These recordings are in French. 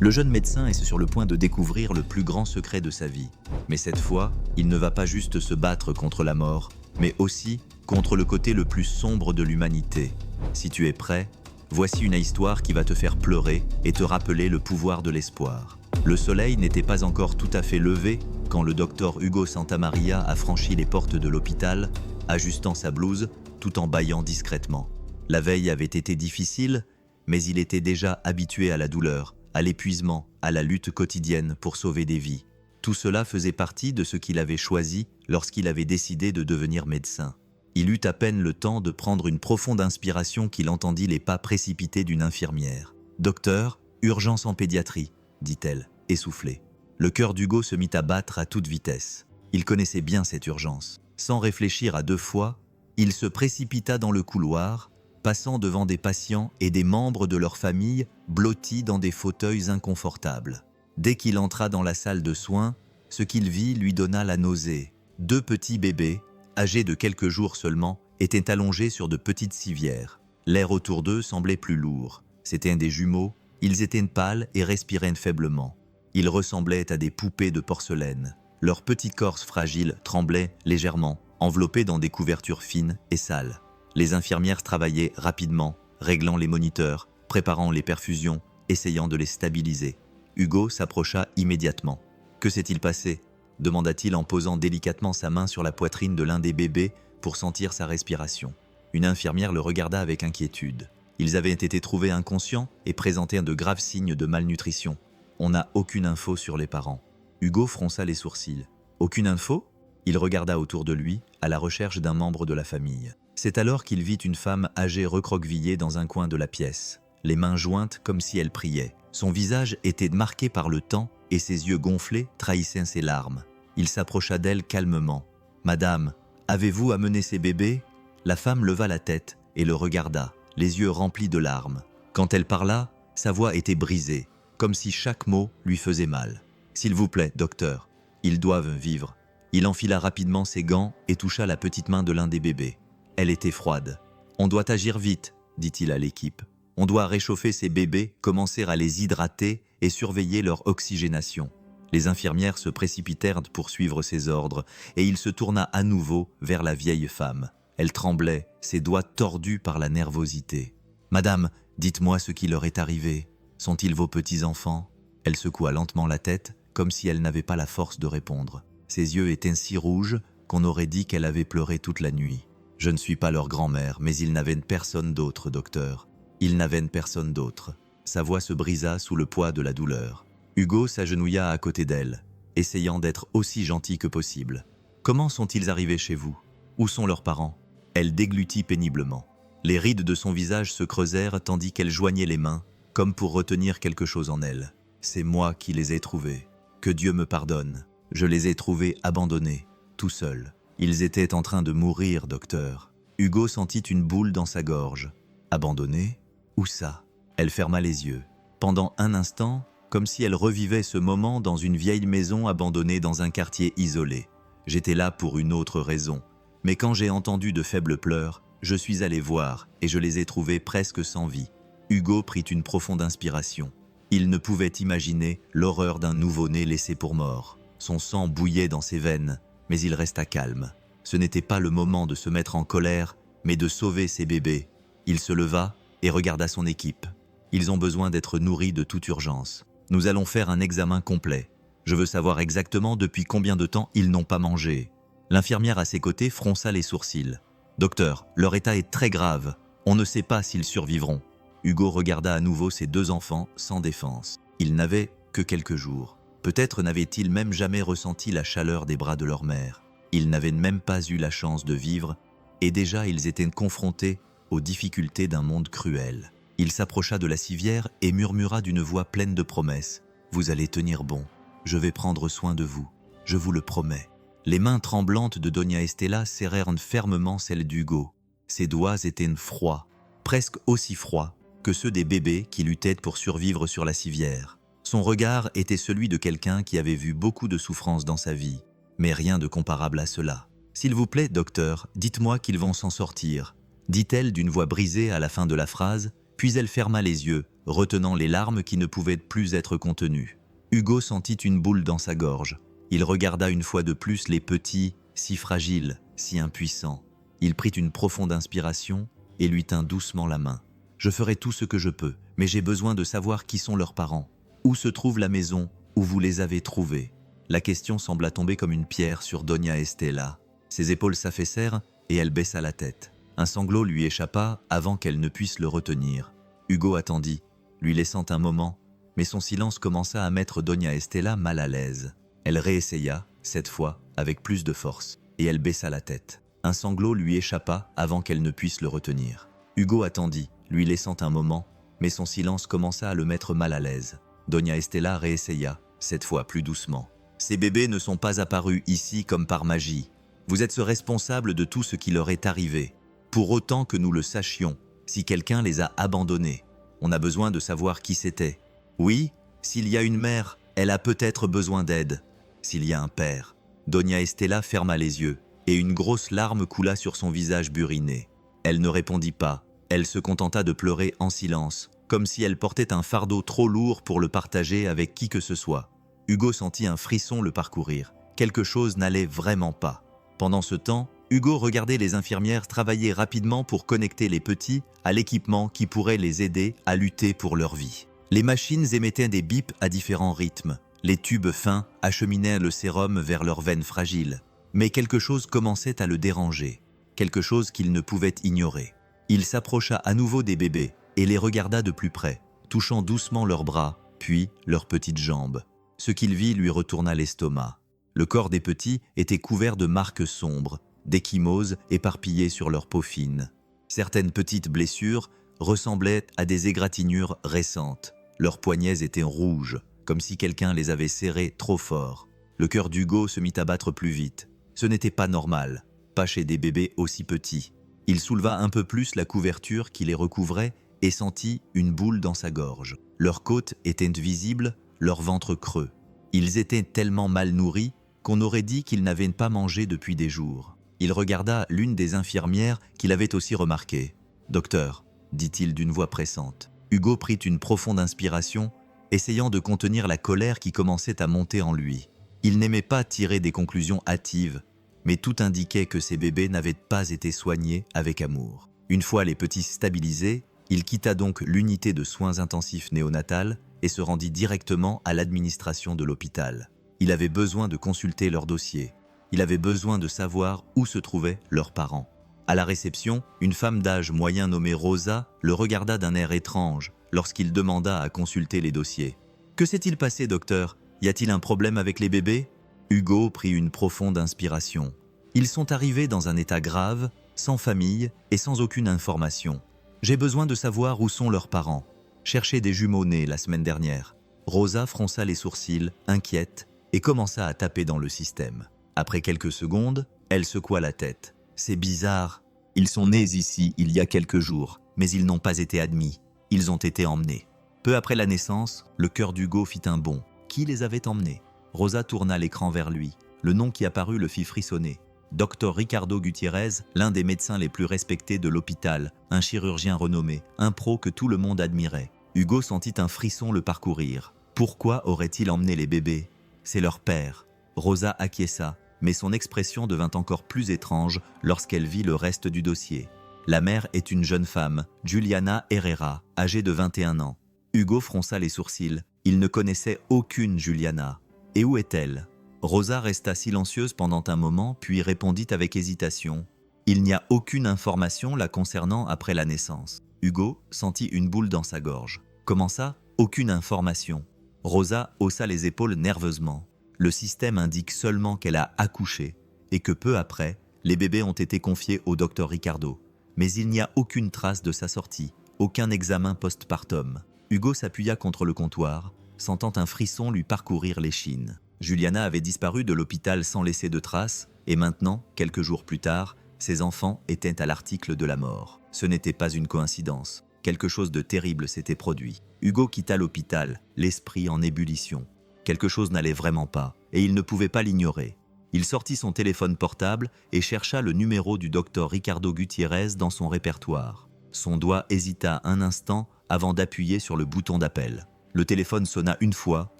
Le jeune médecin est sur le point de découvrir le plus grand secret de sa vie. Mais cette fois, il ne va pas juste se battre contre la mort, mais aussi contre le côté le plus sombre de l'humanité. Si tu es prêt, voici une histoire qui va te faire pleurer et te rappeler le pouvoir de l'espoir. Le soleil n'était pas encore tout à fait levé quand le docteur Hugo Santamaria a franchi les portes de l'hôpital, ajustant sa blouse tout en bâillant discrètement. La veille avait été difficile, mais il était déjà habitué à la douleur, à l'épuisement, à la lutte quotidienne pour sauver des vies. Tout cela faisait partie de ce qu'il avait choisi lorsqu'il avait décidé de devenir médecin. Il eut à peine le temps de prendre une profonde inspiration qu'il entendit les pas précipités d'une infirmière. « Docteur, urgence en pédiatrie », dit-elle, essoufflée. Le cœur d'Hugo se mit à battre à toute vitesse. Il connaissait bien cette urgence. Sans réfléchir à deux fois, il se précipita dans le couloir, passant devant des patients et des membres de leur famille blottis dans des fauteuils inconfortables. Dès qu'il entra dans la salle de soins, ce qu'il vit lui donna la nausée. Deux petits bébés, âgés de quelques jours seulement, étaient allongés sur de petites civières. L'air autour d'eux semblait plus lourd. C'étaient des jumeaux, ils étaient pâles et respiraient faiblement. Ils ressemblaient à des poupées de porcelaine. Leurs petits corps fragiles tremblaient légèrement, enveloppés dans des couvertures fines et sales. Les infirmières travaillaient rapidement, réglant les moniteurs, préparant les perfusions, essayant de les stabiliser. Hugo s'approcha immédiatement. « Que s'est-il passé ?» demanda-t-il en posant délicatement sa main sur la poitrine de l'un des bébés pour sentir sa respiration. Une infirmière le regarda avec inquiétude. Ils avaient été trouvés inconscients et présentaient de graves signes de malnutrition. On n'a aucune info sur les parents. Hugo fronça les sourcils. « Aucune info ?» Il regarda autour de lui, à la recherche d'un membre de la famille. C'est alors qu'il vit une femme âgée recroquevillée dans un coin de la pièce, les mains jointes comme si elle priait. Son visage était marqué par le temps et ses yeux gonflés trahissaient ses larmes. Il s'approcha d'elle calmement. « Madame, avez-vous amené ces bébés ?» La femme leva la tête et le regarda, les yeux remplis de larmes. Quand elle parla, sa voix était brisée, comme si chaque mot lui faisait mal. « S'il vous plaît, docteur, ils doivent vivre. » Il enfila rapidement ses gants et toucha la petite main de l'un des bébés. Elle était froide. « On doit agir vite, » dit-il à l'équipe. « On doit réchauffer ces bébés, commencer à les hydrater et surveiller leur oxygénation. » Les infirmières se précipitèrent pour suivre ses ordres et il se tourna à nouveau vers la vieille femme. Elle tremblait, ses doigts tordus par la nervosité. « Madame, dites-moi ce qui leur est arrivé. Sont-ils vos petits-enfants » Elle secoua lentement la tête, comme si elle n'avait pas la force de répondre. Ses yeux étaient si rouges qu'on aurait dit qu'elle avait pleuré toute la nuit. « Je ne suis pas leur grand-mère, mais ils n'avaient personne d'autre, docteur. Ils n'avaient personne d'autre. » Sa voix se brisa sous le poids de la douleur. Hugo s'agenouilla à côté d'elle, essayant d'être aussi gentil que possible. « Comment sont-ils arrivés chez vous? Où sont leurs parents ?» Elle déglutit péniblement. Les rides de son visage se creusèrent tandis qu'elle joignait les mains, comme pour retenir quelque chose en elle. « C'est moi qui les ai trouvés. Que Dieu me pardonne. Je les ai trouvés abandonnés, tout seuls. Ils étaient en train de mourir, docteur. » Hugo sentit une boule dans sa gorge. « Abandonnés? Où ça ?» Elle ferma les yeux. Pendant un instant, comme si elle revivait ce moment dans une vieille maison abandonnée dans un quartier isolé. « J'étais là pour une autre raison. Mais quand j'ai entendu de faibles pleurs, je suis allé voir et je les ai trouvés presque sans vie. » Hugo prit une profonde inspiration. Il ne pouvait imaginer l'horreur d'un nouveau-né laissé pour mort. Son sang bouillait dans ses veines, mais il resta calme. Ce n'était pas le moment de se mettre en colère, mais de sauver ses bébés. Il se leva et regarda son équipe. « Ils ont besoin d'être nourris de toute urgence. Nous allons faire un examen complet. Je veux savoir exactement depuis combien de temps ils n'ont pas mangé. » L'infirmière à ses côtés fronça les sourcils. « Docteur, leur état est très grave. On ne sait pas s'ils survivront. » Hugo regarda à nouveau ses deux enfants sans défense. Ils n'avaient que quelques jours. Peut-être n'avaient-ils même jamais ressenti la chaleur des bras de leur mère. Ils n'avaient même pas eu la chance de vivre, et déjà ils étaient confrontés aux difficultés d'un monde cruel. Il s'approcha de la civière et murmura d'une voix pleine de promesses. « Vous allez tenir bon. Je vais prendre soin de vous. Je vous le promets. » Les mains tremblantes de Doña Estela serrèrent fermement celles d'Hugo. Ses doigts étaient froids, presque aussi froids que ceux des bébés qui luttaient pour survivre sur la civière. Son regard était celui de quelqu'un qui avait vu beaucoup de souffrances dans sa vie, mais rien de comparable à cela. « S'il vous plaît, docteur, dites-moi qu'ils vont s'en sortir. » dit-elle d'une voix brisée à la fin de la phrase, Puis elle ferma les yeux, retenant les larmes qui ne pouvaient plus être contenues. Hugo sentit une boule dans sa gorge. Il regarda une fois de plus les petits, si fragiles, si impuissants. Il prit une profonde inspiration et lui tint doucement la main. « Je ferai tout ce que je peux, mais j'ai besoin de savoir qui sont leurs parents. Où se trouve la maison où vous les avez trouvés ?» La question sembla tomber comme une pierre sur Doña Estela. Ses épaules s'affaissèrent et elle baissa la tête. Un sanglot lui échappa avant qu'elle ne puisse le retenir. Hugo attendit, lui laissant un moment, mais son silence commença à mettre Doña Estela mal à l'aise. Elle réessaya, cette fois, avec plus de force, et elle baissa la tête. Un sanglot lui échappa avant qu'elle ne puisse le retenir. Hugo attendit, lui laissant un moment, mais son silence commença à le mettre mal à l'aise. Doña Estela réessaya, cette fois plus doucement. « Ces bébés ne sont pas apparus ici comme par magie. Vous êtes responsable de tout ce qui leur est arrivé. Pour autant que nous le sachions, si quelqu'un les a abandonnés, on a besoin de savoir qui c'était. Oui, s'il y a une mère, elle a peut-être besoin d'aide. S'il y a un père. » Doña Estela ferma les yeux, et une grosse larme coula sur son visage buriné. Elle ne répondit pas, elle se contenta de pleurer en silence, comme si elle portait un fardeau trop lourd pour le partager avec qui que ce soit. Hugo sentit un frisson le parcourir. Quelque chose n'allait vraiment pas. Pendant ce temps, Hugo regardait les infirmières travailler rapidement pour connecter les petits à l'équipement qui pourrait les aider à lutter pour leur vie. Les machines émettaient des bips à différents rythmes. Les tubes fins acheminaient le sérum vers leurs veines fragiles. Mais quelque chose commençait à le déranger. Quelque chose qu'il ne pouvait ignorer. Il s'approcha à nouveau des bébés et les regarda de plus près, touchant doucement leurs bras, puis leurs petites jambes. Ce qu'il vit lui retourna l'estomac. Le corps des petits était couvert de marques sombres, d'échymoses éparpillées sur leur peau fine. Certaines petites blessures ressemblaient à des égratignures récentes. Leurs poignets étaient rouges, comme si quelqu'un les avait serrés trop fort. Le cœur d'Hugo se mit à battre plus vite. Ce n'était pas normal, pas chez des bébés aussi petits. Il souleva un peu plus la couverture qui les recouvrait et sentit une boule dans sa gorge. Leurs côtes étaient visibles, leur ventre creux. Ils étaient tellement mal nourris qu'on aurait dit qu'ils n'avaient pas mangé depuis des jours. Il regarda l'une des infirmières qu'il avait aussi remarquée. « Docteur », dit-il d'une voix pressante. Hugo prit une profonde inspiration, essayant de contenir la colère qui commençait à monter en lui. Il n'aimait pas tirer des conclusions hâtives, mais tout indiquait que ces bébés n'avaient pas été soignés avec amour. Une fois les petits stabilisés, il quitta donc l'unité de soins intensifs néonatales et se rendit directement à l'administration de l'hôpital. Il avait besoin de consulter leur dossier. Il avait besoin de savoir où se trouvaient leurs parents. À la réception, une femme d'âge moyen nommée Rosa le regarda d'un air étrange lorsqu'il demanda à consulter les dossiers. « Que s'est-il passé, docteur ? Y a-t-il un problème avec les bébés ?» Hugo prit une profonde inspiration. Ils sont arrivés dans un état grave, sans famille et sans aucune information. J'ai besoin de savoir où sont leurs parents. Cherchez des jumeaux nés la semaine dernière. Rosa fronça les sourcils, inquiète, et commença à taper dans le système. Après quelques secondes, elle secoua la tête. C'est bizarre. Ils sont nés ici il y a quelques jours, mais ils n'ont pas été admis. Ils ont été emmenés. Peu après la naissance, le cœur d'Hugo fit un bond. Qui les avait emmenés ? Rosa tourna l'écran vers lui. Le nom qui apparut le fit frissonner. Dr Ricardo Gutiérrez, l'un des médecins les plus respectés de l'hôpital, un chirurgien renommé, un pro que tout le monde admirait. Hugo sentit un frisson le parcourir. Pourquoi aurait-il emmené les bébés ? C'est leur père. Rosa acquiesça, mais son expression devint encore plus étrange lorsqu'elle vit le reste du dossier. La mère est une jeune femme, Juliana Herrera, âgée de 21 ans. Hugo fronça les sourcils. Il ne connaissait aucune Juliana. Et où est-elle ? Rosa resta silencieuse pendant un moment, puis répondit avec hésitation. Il n'y a aucune information la concernant après la naissance. Hugo sentit une boule dans sa gorge. Comment ça ? Aucune information. Rosa haussa les épaules nerveusement. Le système indique seulement qu'elle a accouché et que peu après, les bébés ont été confiés au docteur Ricardo. Mais il n'y a aucune trace de sa sortie, aucun examen post-partum. Hugo s'appuya contre le comptoir, sentant un frisson lui parcourir l'échine. Juliana avait disparu de l'hôpital sans laisser de traces, et maintenant, quelques jours plus tard, ses enfants étaient à l'article de la mort. Ce n'était pas une coïncidence. Quelque chose de terrible s'était produit. Hugo quitta l'hôpital, l'esprit en ébullition. Quelque chose n'allait vraiment pas, et il ne pouvait pas l'ignorer. Il sortit son téléphone portable et chercha le numéro du docteur Ricardo Gutiérrez dans son répertoire. Son doigt hésita un instant avant d'appuyer sur le bouton d'appel. Le téléphone sonna une fois,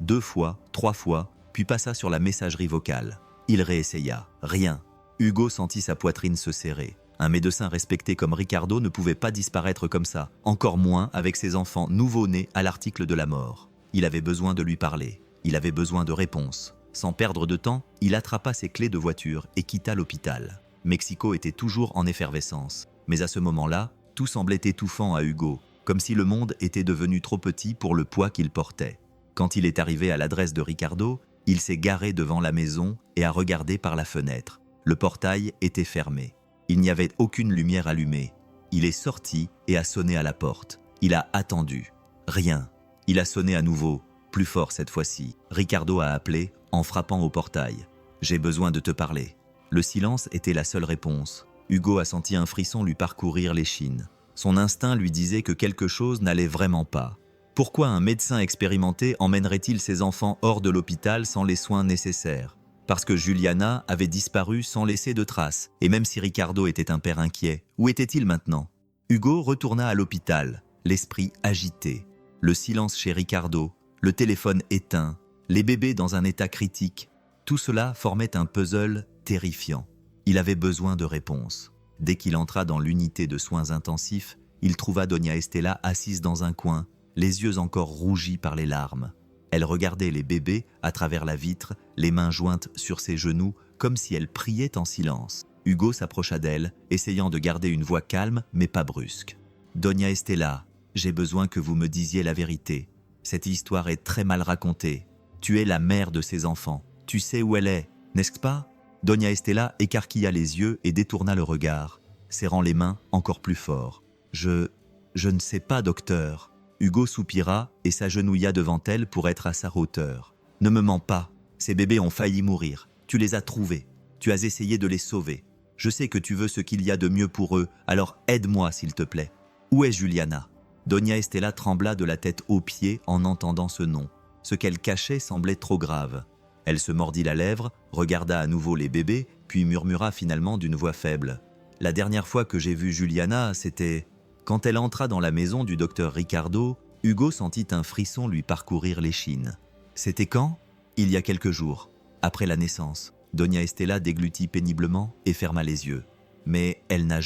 2 fois, 3 fois, puis passa sur la messagerie vocale. Il réessaya. Rien. Hugo sentit sa poitrine se serrer. Un médecin respecté comme Ricardo ne pouvait pas disparaître comme ça, encore moins avec ses enfants nouveau-nés à l'article de la mort. Il avait besoin de lui parler. Il avait besoin de réponses. Sans perdre de temps, il attrapa ses clés de voiture et quitta l'hôpital. Mexico était toujours en effervescence. Mais à ce moment-là, tout semblait étouffant à Hugo, comme si le monde était devenu trop petit pour le poids qu'il portait. Quand il est arrivé à l'adresse de Ricardo, il s'est garé devant la maison et a regardé par la fenêtre. Le portail était fermé. Il n'y avait aucune lumière allumée. Il est sorti et a sonné à la porte. Il a attendu. Rien. Il a sonné à nouveau, plus fort cette fois-ci. Ricardo a appelé en frappant au portail. « J'ai besoin de te parler ». Le silence était la seule réponse. Hugo a senti un frisson lui parcourir l'échine. Son instinct lui disait que quelque chose n'allait vraiment pas. Pourquoi un médecin expérimenté emmènerait-il ses enfants hors de l'hôpital sans les soins nécessaires ? Parce que Juliana avait disparu sans laisser de traces. Et même si Ricardo était un père inquiet, où était-il maintenant ? Hugo retourna à l'hôpital, l'esprit agité. Le silence chez Ricardo, le téléphone éteint, les bébés dans un état critique. Tout cela formait un puzzle terrifiant. Il avait besoin de réponses. Dès qu'il entra dans l'unité de soins intensifs, il trouva Doña Estela assise dans un coin, les yeux encore rougis par les larmes. Elle regardait les bébés à travers la vitre, les mains jointes sur ses genoux, comme si elle priait en silence. Hugo s'approcha d'elle, essayant de garder une voix calme mais pas brusque. « Doña Estela, j'ai besoin que vous me disiez la vérité. Cette histoire est très mal racontée. Tu es la mère de ces enfants. Tu sais où elle est, n'est-ce pas ?» Doña Estela écarquilla les yeux et détourna le regard, serrant les mains encore plus fort. « Je ne sais pas, docteur. » Hugo soupira et s'agenouilla devant elle pour être à sa hauteur. « Ne me mens pas. Ces bébés ont failli mourir. Tu les as trouvés. Tu as essayé de les sauver. Je sais que tu veux ce qu'il y a de mieux pour eux, alors aide-moi s'il te plaît. Où est Juliana ?» Doña Estela trembla de la tête aux pieds en entendant ce nom. Ce qu'elle cachait semblait trop grave. Elle se mordit la lèvre, regarda à nouveau les bébés, puis murmura finalement d'une voix faible. « La dernière fois que j'ai vu Juliana, c'était… » Quand elle entra dans la maison du docteur Ricardo, Hugo sentit un frisson lui parcourir l'échine. C'était quand ? Il y a quelques jours, après la naissance. Doña Estela déglutit péniblement et ferma les yeux. Mais elle n'est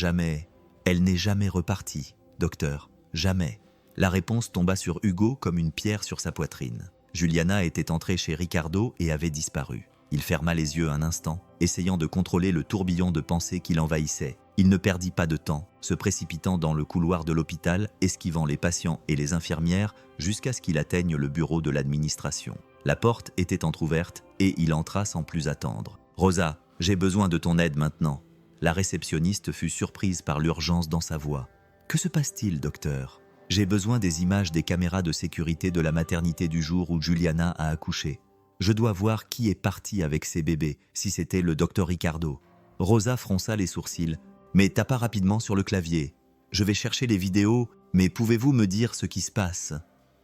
jamais repartie, docteur, jamais. La réponse tomba sur Hugo comme une pierre sur sa poitrine. Juliana était entrée chez Ricardo et avait disparu. Il ferma les yeux un instant, essayant de contrôler le tourbillon de pensées qui l'envahissait. Il ne perdit pas de temps, se précipitant dans le couloir de l'hôpital, esquivant les patients et les infirmières jusqu'à ce qu'il atteigne le bureau de l'administration. La porte était entr'ouverte et il entra sans plus attendre. « Rosa, j'ai besoin de ton aide maintenant. » La réceptionniste fut surprise par l'urgence dans sa voix. « Que se passe-t-il, docteur ? J'ai besoin des images des caméras de sécurité de la maternité du jour où Juliana a accouché. Je dois voir qui est parti avec ces bébés, si c'était le docteur Ricardo. » Rosa fronça les sourcils, mais tapa rapidement sur le clavier. « Je vais chercher les vidéos, mais pouvez-vous me dire ce qui se passe ?»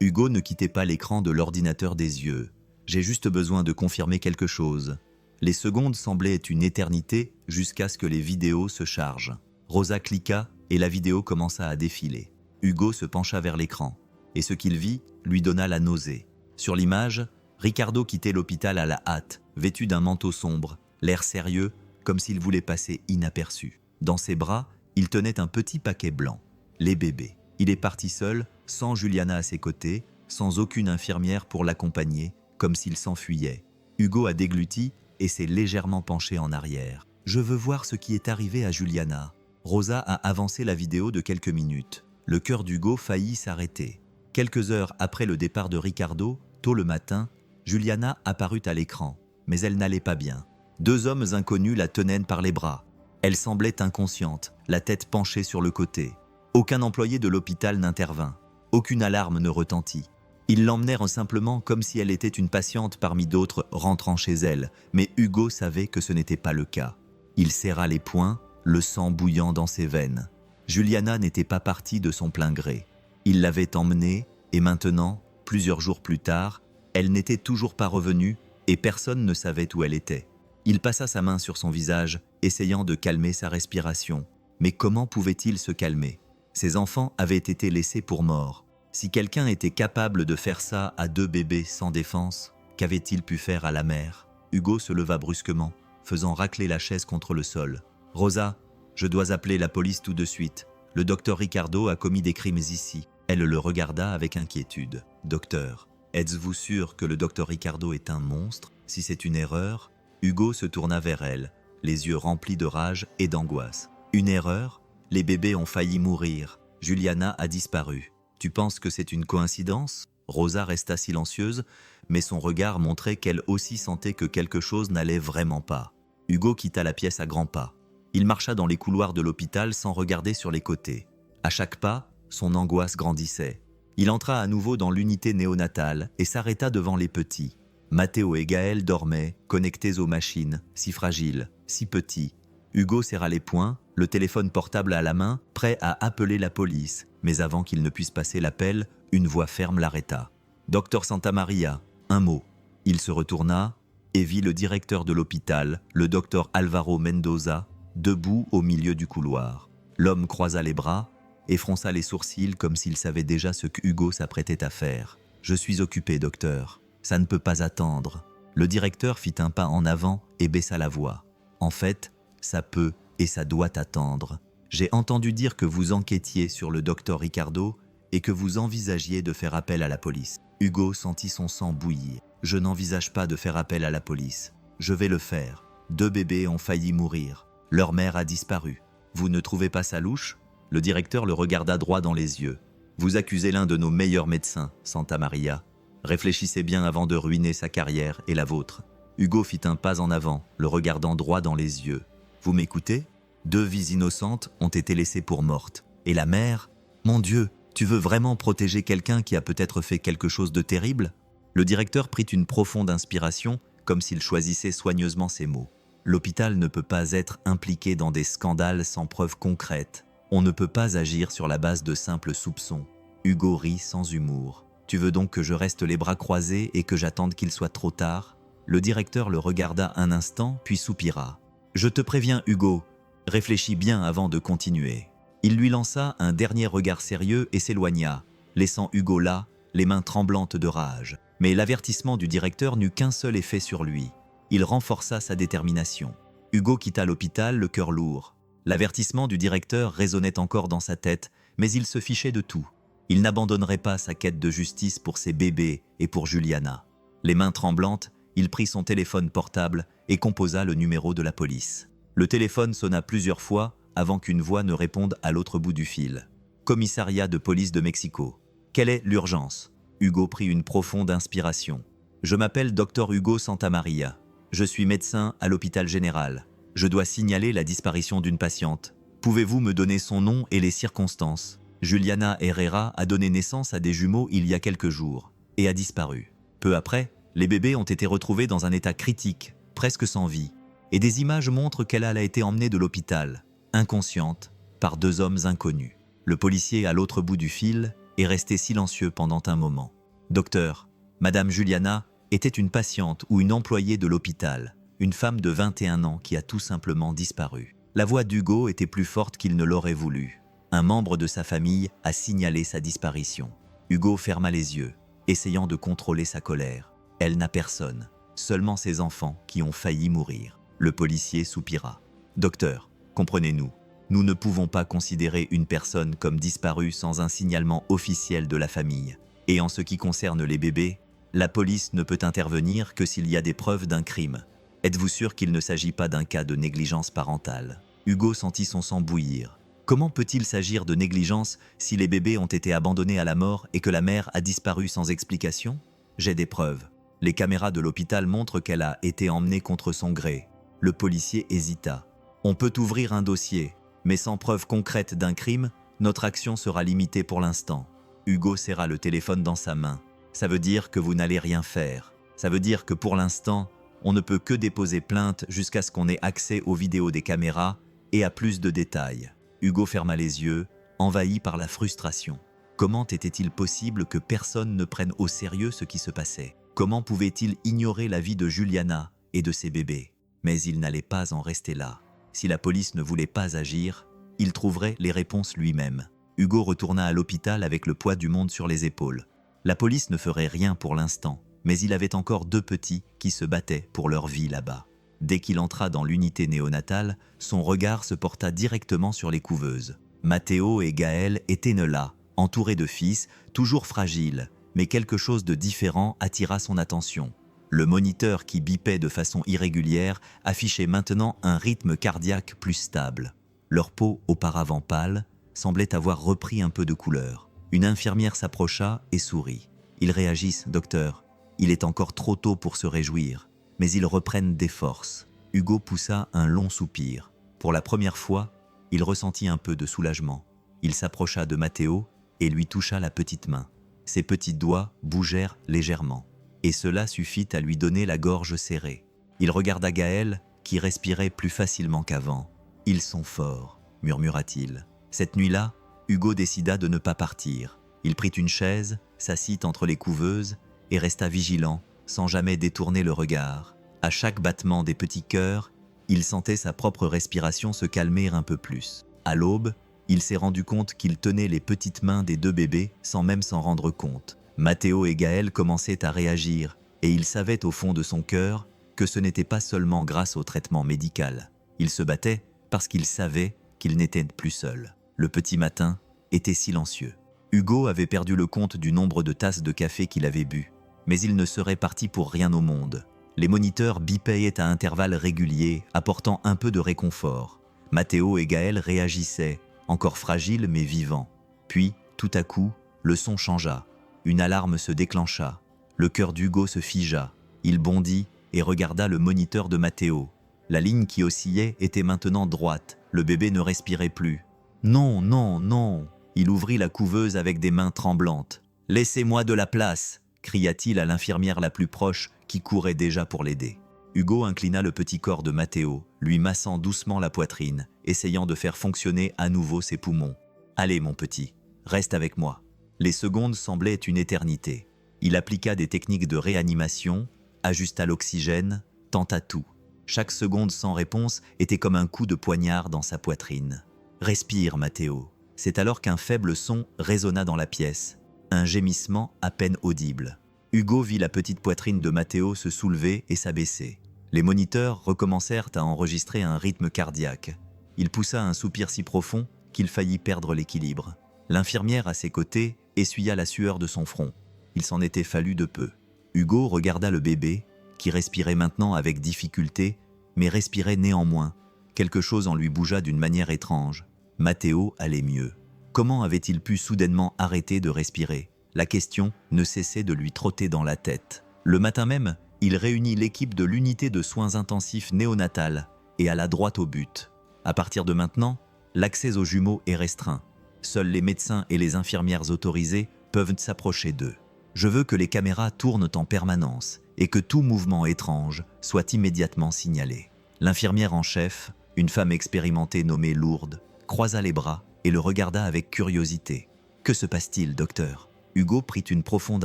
Hugo ne quittait pas l'écran de l'ordinateur des yeux. « J'ai juste besoin de confirmer quelque chose. » Les secondes semblaient une éternité jusqu'à ce que les vidéos se chargent. Rosa cliqua et la vidéo commença à défiler. Hugo se pencha vers l'écran, et ce qu'il vit lui donna la nausée. Sur l'image, Ricardo quittait l'hôpital à la hâte, vêtu d'un manteau sombre, l'air sérieux, comme s'il voulait passer inaperçu. Dans ses bras, il tenait un petit paquet blanc, les bébés. Il est parti seul, sans Juliana à ses côtés, sans aucune infirmière pour l'accompagner, comme s'il s'enfuyait. Hugo a dégluti et s'est légèrement penché en arrière. « Je veux voir ce qui est arrivé à Juliana. » Rosa a avancé la vidéo de quelques minutes. Le cœur d'Hugo faillit s'arrêter. Quelques heures après le départ de Ricardo, tôt le matin, Juliana apparut à l'écran, mais elle n'allait pas bien. 2 hommes inconnus la tenaient par les bras. Elle semblait inconsciente, la tête penchée sur le côté. Aucun employé de l'hôpital n'intervint. Aucune alarme ne retentit. Ils l'emmenèrent simplement comme si elle était une patiente parmi d'autres rentrant chez elle, mais Hugo savait que ce n'était pas le cas. Il serra les poings, le sang bouillant dans ses veines. Juliana n'était pas partie de son plein gré. Il l'avait emmenée, et maintenant, plusieurs jours plus tard, elle n'était toujours pas revenue et personne ne savait où elle était. Il passa sa main sur son visage, essayant de calmer sa respiration. Mais comment pouvait-il se calmer ? Ces enfants avaient été laissés pour morts. Si quelqu'un était capable de faire ça à 2 bébés sans défense, qu'avait-il pu faire à la mère? Hugo se leva brusquement, faisant racler la chaise contre le sol. « Rosa, je dois appeler la police tout de suite. Le docteur Ricardo a commis des crimes ici. » Elle le regarda avec inquiétude. « Docteur, êtes-vous sûr que le docteur Ricardo est un monstre? Si c'est une erreur… » Hugo se tourna vers elle, les yeux remplis de rage et d'angoisse. « Une erreur? Les bébés ont failli mourir. Juliana a disparu. Tu penses que c'est une coïncidence ?» Rosa resta silencieuse, mais son regard montrait qu'elle aussi sentait que quelque chose n'allait vraiment pas. Hugo quitta la pièce à grands pas. Il marcha dans les couloirs de l'hôpital sans regarder sur les côtés. À chaque pas, son angoisse grandissait. Il entra à nouveau dans l'unité néonatale et s'arrêta devant les petits. Matteo et Gaël dormaient, connectés aux machines, si fragiles, si petits. Hugo serra les poings, le téléphone portable à la main, prêt à appeler la police. Mais avant qu'il ne puisse passer l'appel, une voix ferme l'arrêta. « Docteur Santamaria, un mot. » Il se retourna et vit le directeur de l'hôpital, le docteur Alvaro Mendoza, debout au milieu du couloir. L'homme croisa les bras et fronça les sourcils comme s'il savait déjà ce que Hugo s'apprêtait à faire. « Je suis occupé, docteur. Ça ne peut pas attendre. » Le directeur fit un pas en avant et baissa la voix. « En fait, ça peut et ça doit attendre. J'ai entendu dire que vous enquêtiez sur le docteur Ricardo et que vous envisagiez de faire appel à la police. » Hugo sentit son sang bouillir. « Je n'envisage pas de faire appel à la police. Je vais le faire. 2 bébés ont failli mourir. Leur mère a disparu. Vous ne trouvez pas ça louche ?» Le directeur le regarda droit dans les yeux. « Vous accusez l'un de nos meilleurs médecins, Santamaria. Réfléchissez bien avant de ruiner sa carrière et la vôtre. » Hugo fit un pas en avant, le regardant droit dans les yeux. « Vous m'écoutez ? 2 vies innocentes ont été laissées pour mortes. Et la mère ? Mon Dieu, tu veux vraiment protéger quelqu'un qui a peut-être fait quelque chose de terrible ?» Le directeur prit une profonde inspiration, comme s'il choisissait soigneusement ses mots. « L'hôpital ne peut pas être impliqué dans des scandales sans preuves concrètes. On ne peut pas agir sur la base de simples soupçons. » Hugo rit sans humour. « Tu veux donc que je reste les bras croisés et que j'attende qu'il soit trop tard ?» Le directeur le regarda un instant, puis soupira. « Je te préviens, Hugo, réfléchis bien avant de continuer. » Il lui lança un dernier regard sérieux et s'éloigna, laissant Hugo là, les mains tremblantes de rage. Mais l'avertissement du directeur n'eut qu'un seul effet sur lui. Il renforça sa détermination. Hugo quitta l'hôpital, le cœur lourd. L'avertissement du directeur résonnait encore dans sa tête, mais il se fichait de tout. Il n'abandonnerait pas sa quête de justice pour ses bébés et pour Juliana. Les mains tremblantes, il prit son téléphone portable et composa le numéro de la police. Le téléphone sonna plusieurs fois avant qu'une voix ne réponde à l'autre bout du fil. « Commissariat de police de Mexico. Quelle est l'urgence ?» Hugo prit une profonde inspiration. « Je m'appelle Dr Hugo Santamaria. Je suis médecin à l'hôpital général. Je dois signaler la disparition d'une patiente. Pouvez-vous me donner son nom et les circonstances ? Juliana Herrera a donné naissance à des jumeaux il y a quelques jours et a disparu. Peu après, les bébés ont été retrouvés dans un état critique, presque sans vie, et des images montrent qu'elle a été emmenée de l'hôpital, inconsciente, par 2 hommes inconnus. » Le policier à l'autre bout du fil est resté silencieux pendant un moment. « Docteur, Madame Juliana était une patiente ou une employée de l'hôpital, une femme de 21 ans qui a tout simplement disparu. » La voix d'Hugo était plus forte qu'il ne l'aurait voulu. Un membre de sa famille a signalé sa disparition. Hugo ferma les yeux, essayant de contrôler sa colère. Elle n'a personne, seulement ses enfants qui ont failli mourir. Le policier soupira. « Docteur, comprenez-nous, nous ne pouvons pas considérer une personne comme disparue sans un signalement officiel de la famille. Et en ce qui concerne les bébés, la police ne peut intervenir que s'il y a des preuves d'un crime. Êtes-vous sûr qu'il ne s'agit pas d'un cas de négligence parentale ?» Hugo sentit son sang bouillir. Comment peut-il s'agir de négligence si les bébés ont été abandonnés à la mort et que la mère a disparu sans explication ? J'ai des preuves. Les caméras de l'hôpital montrent qu'elle a été emmenée contre son gré. Le policier hésita. On peut ouvrir un dossier, mais sans preuve concrète d'un crime, notre action sera limitée pour l'instant. Hugo serra le téléphone dans sa main. Ça veut dire que vous n'allez rien faire. Ça veut dire que pour l'instant, on ne peut que déposer plainte jusqu'à ce qu'on ait accès aux vidéos des caméras et à plus de détails. Hugo ferma les yeux, envahi par la frustration. Comment était-il possible que personne ne prenne au sérieux ce qui se passait ? Comment pouvait-il ignorer la vie de Juliana et de ses bébés ? Mais il n'allait pas en rester là. Si la police ne voulait pas agir, il trouverait les réponses lui-même. Hugo retourna à l'hôpital avec le poids du monde sur les épaules. La police ne ferait rien pour l'instant, mais il avait encore 2 petits qui se battaient pour leur vie là-bas. Dès qu'il entra dans l'unité néonatale, son regard se porta directement sur les couveuses. Matteo et Gaël étaient là, entourés de fils, toujours fragiles, mais quelque chose de différent attira son attention. Le moniteur qui bipait de façon irrégulière affichait maintenant un rythme cardiaque plus stable. Leur peau, auparavant pâle, semblait avoir repris un peu de couleur. Une infirmière s'approcha et sourit. « Ils réagissent, docteur. Il est encore trop tôt pour se réjouir, mais ils reprennent des forces. » Hugo poussa un long soupir. Pour la première fois, il ressentit un peu de soulagement. Il s'approcha de Matteo et lui toucha la petite main. Ses petits doigts bougèrent légèrement, et cela suffit à lui donner la gorge serrée. Il regarda Gaël, qui respirait plus facilement qu'avant. « Ils sont forts », murmura-t-il. Cette nuit-là, Hugo décida de ne pas partir. Il prit une chaise, s'assit entre les couveuses et resta vigilant, sans jamais détourner le regard. À chaque battement des petits cœurs, il sentait sa propre respiration se calmer un peu plus. À l'aube, il s'est rendu compte qu'il tenait les petites mains des 2 bébés sans même s'en rendre compte. Matteo et Gaël commençaient à réagir et il savait au fond de son cœur que ce n'était pas seulement grâce au traitement médical. Il se battait parce qu'il savait qu'il n'était plus seul. Le petit matin était silencieux. Hugo avait perdu le compte du nombre de tasses de café qu'il avait bu, mais il ne serait parti pour rien au monde. Les moniteurs bipayaient à intervalles réguliers, apportant un peu de réconfort. Matteo et Gaël réagissaient, encore fragiles mais vivants. Puis, tout à coup, le son changea. Une alarme se déclencha. Le cœur d'Hugo se figea. Il bondit et regarda le moniteur de Matteo. La ligne qui oscillait était maintenant droite. Le bébé ne respirait plus. « Non, non, non !» Il ouvrit la couveuse avec des mains tremblantes. « Laissez-moi de la place !» cria-t-il à l'infirmière la plus proche qui courait déjà pour l'aider. Hugo inclina le petit corps de Matteo, lui massant doucement la poitrine, essayant de faire fonctionner à nouveau ses poumons. « Allez, mon petit, reste avec moi. » Les secondes semblaient une éternité. Il appliqua des techniques de réanimation, ajusta l'oxygène, tenta tout. Chaque seconde sans réponse était comme un coup de poignard dans sa poitrine. « Respire, Matteo. » C'est alors qu'un faible son résonna dans la pièce, un gémissement à peine audible. Hugo vit la petite poitrine de Matteo se soulever et s'abaisser. Les moniteurs recommencèrent à enregistrer un rythme cardiaque. Il poussa un soupir si profond qu'il faillit perdre l'équilibre. L'infirmière à ses côtés essuya la sueur de son front. Il s'en était fallu de peu. Hugo regarda le bébé, qui respirait maintenant avec difficulté, mais respirait néanmoins. Quelque chose en lui bougea d'une manière étrange. Matteo allait mieux. Comment avait-il pu soudainement arrêter de respirer? La question ne cessait de lui trotter dans la tête. Le matin même, il réunit l'équipe de l'unité de soins intensifs néonatale et alla droit au but. À partir de maintenant, l'accès aux jumeaux est restreint. Seuls les médecins et les infirmières autorisés peuvent s'approcher d'eux. Je veux que les caméras tournent en permanence et que tout mouvement étrange soit immédiatement signalé. L'infirmière en chef, une femme expérimentée nommée Lourdes, croisa les bras et le regarda avec curiosité. « Que se passe-t-il, docteur ?» Hugo prit une profonde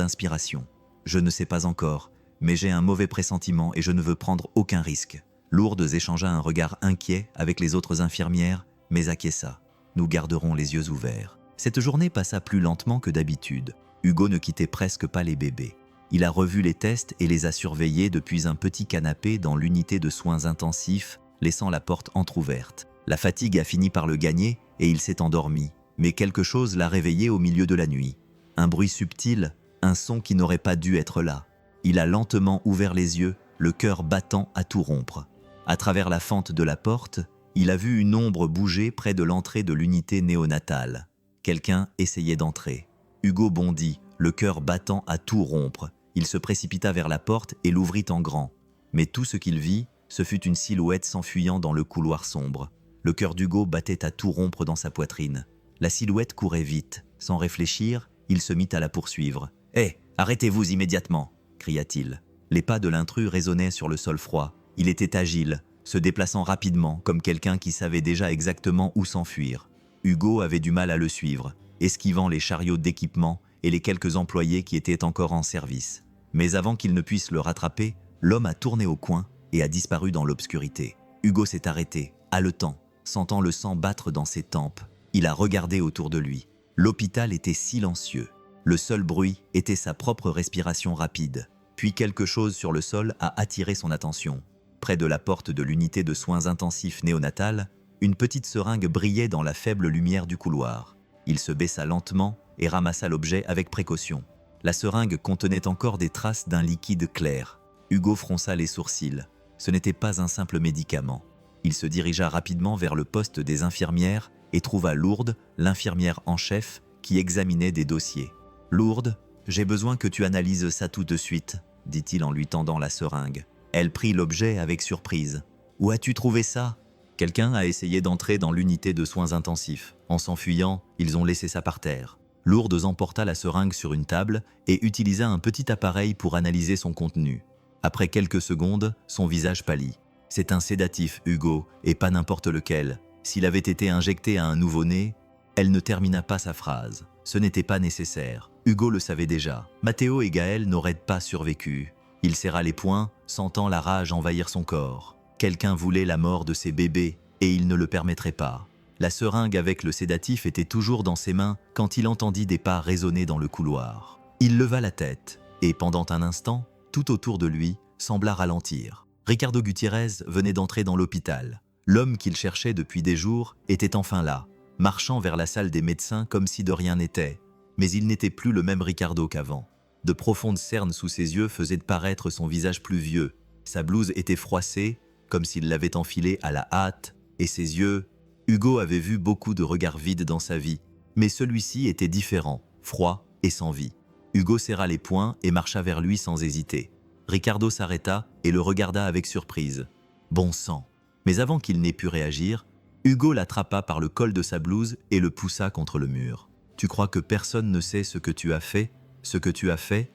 inspiration. « Je ne sais pas encore, mais j'ai un mauvais pressentiment et je ne veux prendre aucun risque. » Lourdes échangea un regard inquiet avec les autres infirmières, mais acquiesça. « Nous garderons les yeux ouverts. » Cette journée passa plus lentement que d'habitude. Hugo ne quittait presque pas les bébés. Il a revu les tests et les a surveillés depuis un petit canapé dans l'unité de soins intensifs, laissant la porte entr'ouverte. La fatigue a fini par le gagner et il s'est endormi, mais quelque chose l'a réveillé au milieu de la nuit. Un bruit subtil, un son qui n'aurait pas dû être là. Il a lentement ouvert les yeux, le cœur battant à tout rompre. À travers la fente de la porte, il a vu une ombre bouger près de l'entrée de l'unité néonatale. Quelqu'un essayait d'entrer. Hugo bondit, le cœur battant à tout rompre. Il se précipita vers la porte et l'ouvrit en grand. Mais tout ce qu'il vit, ce fut une silhouette s'enfuyant dans le couloir sombre. Le cœur d'Hugo battait à tout rompre dans sa poitrine. La silhouette courait vite. Sans réfléchir, il se mit à la poursuivre. « Hé, arrêtez-vous immédiatement !» cria-t-il. Les pas de l'intrus résonnaient sur le sol froid. Il était agile, se déplaçant rapidement comme quelqu'un qui savait déjà exactement où s'enfuir. Hugo avait du mal à le suivre, esquivant les chariots d'équipement et les quelques employés qui étaient encore en service. Mais avant qu'il ne puisse le rattraper, l'homme a tourné au coin et a disparu dans l'obscurité. Hugo s'est arrêté, haletant, sentant le sang battre dans ses tempes. Il a regardé autour de lui. L'hôpital était silencieux. Le seul bruit était sa propre respiration rapide. Puis quelque chose sur le sol a attiré son attention. Près de la porte de l'unité de soins intensifs néonatale, une petite seringue brillait dans la faible lumière du couloir. Il se baissa lentement et ramassa l'objet avec précaution. La seringue contenait encore des traces d'un liquide clair. Hugo fronça les sourcils. Ce n'était pas un simple médicament. Il se dirigea rapidement vers le poste des infirmières et trouva Lourdes, l'infirmière en chef, qui examinait des dossiers. « Lourdes, j'ai besoin que tu analyses ça tout de suite », dit-il en lui tendant la seringue. Elle prit l'objet avec surprise. « Où as-tu trouvé ça ?» Quelqu'un a essayé d'entrer dans l'unité de soins intensifs. En s'enfuyant, ils ont laissé ça par terre. Lourdes emporta la seringue sur une table et utilisa un petit appareil pour analyser son contenu. Après quelques secondes, son visage pâlit. « C'est un sédatif, Hugo, et pas n'importe lequel. S'il avait été injecté à un nouveau-né… » Elle ne termina pas sa phrase. Ce n'était pas nécessaire. Hugo le savait déjà. Matteo et Gaël n'auraient pas survécu. Il serra les poings, sentant la rage envahir son corps. Quelqu'un voulait la mort de ses bébés, et il ne le permettrait pas. La seringue avec le sédatif était toujours dans ses mains quand il entendit des pas résonner dans le couloir. Il leva la tête, et pendant un instant, tout autour de lui sembla ralentir. Ricardo Gutiérrez venait d'entrer dans l'hôpital. L'homme qu'il cherchait depuis des jours était enfin là, marchant vers la salle des médecins comme si de rien n'était. Mais il n'était plus le même Ricardo qu'avant. De profondes cernes sous ses yeux faisaient paraître son visage plus vieux. Sa blouse était froissée, comme s'il l'avait enfilée à la hâte, et ses yeux… Hugo avait vu beaucoup de regards vides dans sa vie, mais celui-ci était différent, froid et sans vie. Hugo serra les poings et marcha vers lui sans hésiter. Ricardo s'arrêta et le regarda avec surprise. Bon sang! Mais avant qu'il n'ait pu réagir, Hugo l'attrapa par le col de sa blouse et le poussa contre le mur. « Tu crois que personne ne sait ce que tu as fait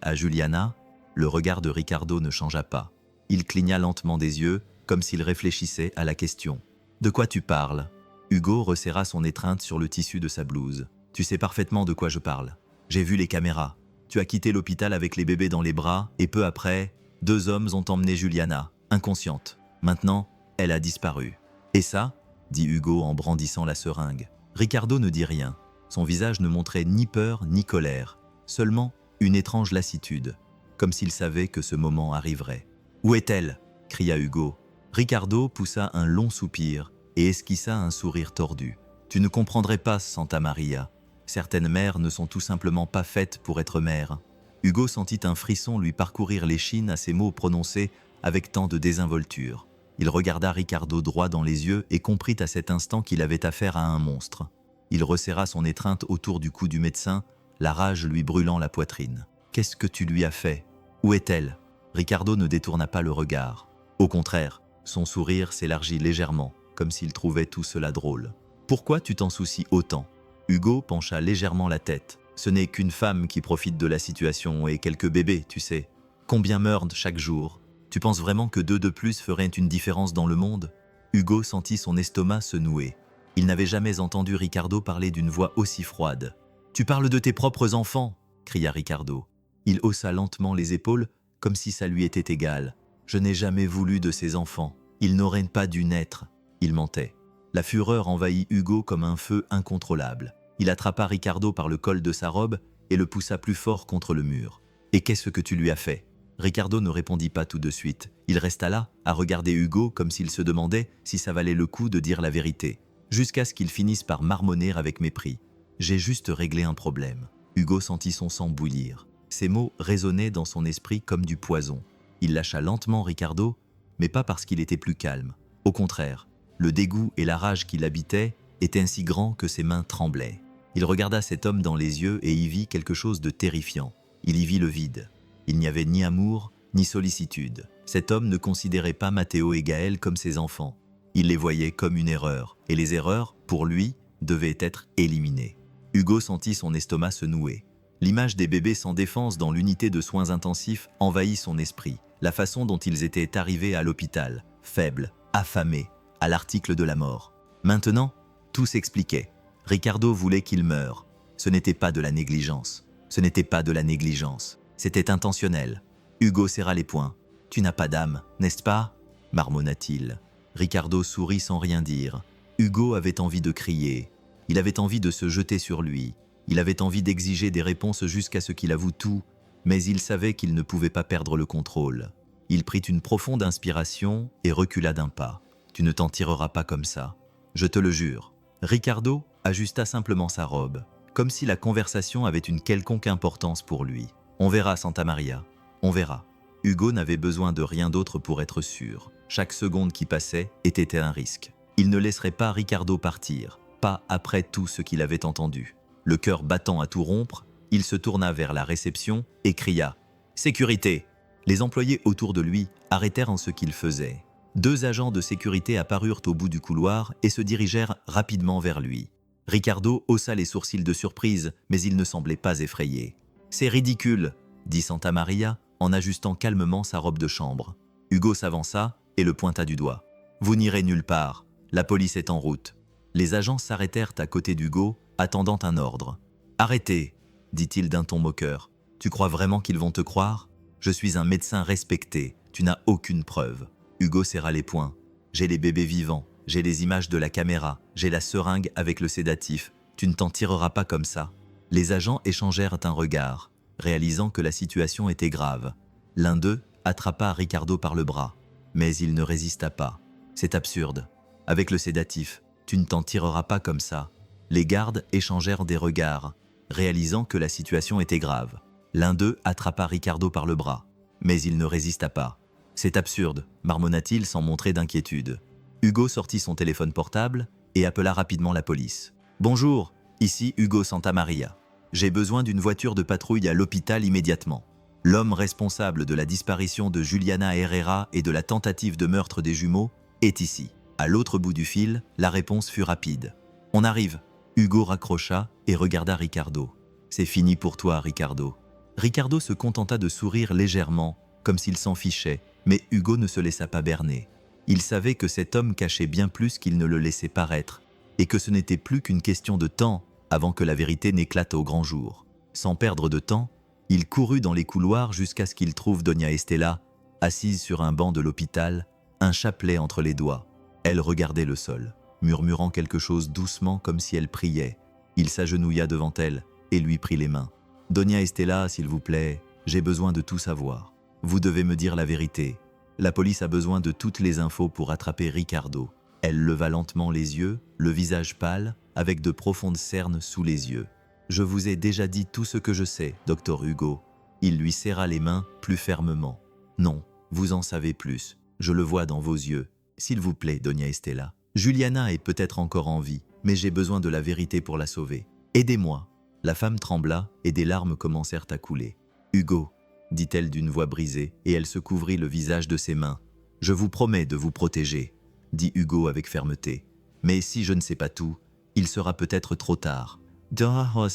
à Juliana ?» Le regard de Ricardo ne changea pas. Il cligna lentement des yeux, comme s'il réfléchissait à la question. « De quoi tu parles ?» Hugo resserra son étreinte sur le tissu de sa blouse. « Tu sais parfaitement de quoi je parle. J'ai vu les caméras. Tu as quitté l'hôpital avec les bébés dans les bras et peu après, 2 hommes ont emmené Juliana, inconsciente. Maintenant, elle a disparu. »« Et ça ?» dit Hugo en brandissant la seringue. Ricardo ne dit rien. Son visage ne montrait ni peur ni colère, seulement une étrange lassitude, comme s'il savait que ce moment arriverait. « Où est-elle » cria Hugo. Ricardo poussa un long soupir et esquissa un sourire tordu. « Tu ne comprendrais pas, Santa Maria. Certaines mères ne sont tout simplement pas faites pour être mères. » Hugo sentit un frisson lui parcourir l'échine à ces mots prononcés avec tant de désinvolture. Il regarda Ricardo droit dans les yeux et comprit à cet instant qu'il avait affaire à un monstre. Il resserra son étreinte autour du cou du médecin, la rage lui brûlant la poitrine. « Qu'est-ce que tu lui as fait ? Où est-elle » Ricardo ne détourna pas le regard. Au contraire, son sourire s'élargit légèrement, comme s'il trouvait tout cela drôle. « Pourquoi tu t'en soucies autant ?» Hugo pencha légèrement la tête. « Ce n'est qu'une femme qui profite de la situation et quelques bébés, tu sais. Combien meurent chaque jour ? Tu penses vraiment que 2 de plus feraient une différence dans le monde ?» Hugo sentit son estomac se nouer. Il n'avait jamais entendu Ricardo parler d'une voix aussi froide. « Tu parles de tes propres enfants !» cria Ricardo. Il haussa lentement les épaules, comme si ça lui était égal. « Je n'ai jamais voulu de ces enfants. Ils n'auraient pas dû naître. » Il mentait. La fureur envahit Hugo comme un feu incontrôlable. Il attrapa Ricardo par le col de sa robe et le poussa plus fort contre le mur. « Et qu'est-ce que tu lui as fait ?» Ricardo ne répondit pas tout de suite. Il resta là, à regarder Hugo comme s'il se demandait si ça valait le coup de dire la vérité, jusqu'à ce qu'il finisse par marmonner avec mépris. « J'ai juste réglé un problème. » Hugo sentit son sang bouillir. Ces mots résonnaient dans son esprit comme du poison. Il lâcha lentement Ricardo, mais pas parce qu'il était plus calme. Au contraire, le dégoût et la rage qui l'habitaient étaient si grands que ses mains tremblaient. Il regarda cet homme dans les yeux et y vit quelque chose de terrifiant. Il y vit le vide. Il n'y avait ni amour, ni sollicitude. Cet homme ne considérait pas Matteo et Gaël comme ses enfants. Il les voyait comme une erreur, et les erreurs, pour lui, devaient être éliminées. Hugo sentit son estomac se nouer. L'image des bébés sans défense dans l'unité de soins intensifs envahit son esprit. La façon dont ils étaient arrivés à l'hôpital, faibles, affamés, à l'article de la mort. Maintenant, tout s'expliquait. Ricardo voulait qu'il meure. Ce n'était pas de la négligence. Ce n'était pas de la négligence. C'était intentionnel. Hugo serra les poings. « Tu n'as pas d'âme, n'est-ce pas ?» marmonna-t-il. Ricardo sourit sans rien dire. Hugo avait envie de crier. Il avait envie de se jeter sur lui. Il avait envie d'exiger des réponses jusqu'à ce qu'il avoue tout, mais il savait qu'il ne pouvait pas perdre le contrôle. Il prit une profonde inspiration et recula d'un pas. « Tu ne t'en tireras pas comme ça. Je te le jure. » Ricardo ajusta simplement sa robe, comme si la conversation avait une quelconque importance pour lui. « On verra, Santa Maria. On verra. » Hugo n'avait besoin de rien d'autre pour être sûr. Chaque seconde qui passait était un risque. Il ne laisserait pas Ricardo partir, pas après tout ce qu'il avait entendu. Le cœur battant à tout rompre, il se tourna vers la réception et cria « Sécurité !» Les employés autour de lui arrêtèrent en ce qu'ils faisaient. 2 agents de sécurité apparurent au bout du couloir et se dirigèrent rapidement vers lui. Ricardo haussa les sourcils de surprise, mais il ne semblait pas effrayé. « C'est ridicule !» dit Santa Maria en ajustant calmement sa robe de chambre. Hugo s'avança et le pointa du doigt. « Vous n'irez nulle part. La police est en route. » Les agents s'arrêtèrent à côté d'Hugo, attendant un ordre. « Arrêtez !» dit-il d'un ton moqueur. « Tu crois vraiment qu'ils vont te croire ? Je suis un médecin respecté. Tu n'as aucune preuve. » Hugo serra les poings. « J'ai les bébés vivants. J'ai les images de la caméra. J'ai la seringue avec le sédatif. Tu ne t'en tireras pas comme ça. » Les agents échangèrent un regard, réalisant que la situation était grave. L'un d'eux attrapa Ricardo par le bras, mais il ne résista pas. « C'est absurde. Avec le sédatif, tu ne t'en tireras pas comme ça. » Les gardes échangèrent des regards, réalisant que la situation était grave. L'un d'eux attrapa Ricardo par le bras, mais il ne résista pas. « C'est absurde, » marmonna-t-il sans montrer d'inquiétude. Hugo sortit son téléphone portable et appela rapidement la police. « Bonjour, ici Hugo Santa Maria. J'ai besoin d'une voiture de patrouille à l'hôpital immédiatement. L'homme responsable de la disparition de Juliana Herrera et de la tentative de meurtre des jumeaux est ici. » À l'autre bout du fil, la réponse fut rapide. « On arrive !» Hugo raccrocha et regarda Ricardo. « C'est fini pour toi, Ricardo. » Ricardo se contenta de sourire légèrement, comme s'il s'en fichait, mais Hugo ne se laissa pas berner. Il savait que cet homme cachait bien plus qu'il ne le laissait paraître, et que ce n'était plus qu'une question de temps avant que la vérité n'éclate au grand jour. Sans perdre de temps, il courut dans les couloirs jusqu'à ce qu'il trouve Doña Estela, assise sur un banc de l'hôpital, un chapelet entre les doigts. Elle regardait le sol, murmurant quelque chose doucement comme si elle priait. Il s'agenouilla devant elle et lui prit les mains. « Doña Estela, s'il vous plaît, j'ai besoin de tout savoir. Vous devez me dire la vérité. La police a besoin de toutes les infos pour attraper Ricardo. » Elle leva lentement les yeux, le visage pâle, avec de profondes cernes sous les yeux. « Je vous ai déjà dit tout ce que je sais, docteur Hugo. » Il lui serra les mains plus fermement. « Non, vous en savez plus. Je le vois dans vos yeux. S'il vous plaît, Doña Estela. Juliana est peut-être encore en vie, mais j'ai besoin de la vérité pour la sauver. Aidez-moi. » La femme trembla et des larmes commencèrent à couler. « Hugo, » dit-elle d'une voix brisée, et elle se couvrit le visage de ses mains. « Je vous promets de vous protéger, » dit Hugo avec fermeté. « Mais si je ne sais pas tout, il sera peut-être trop tard. » Doña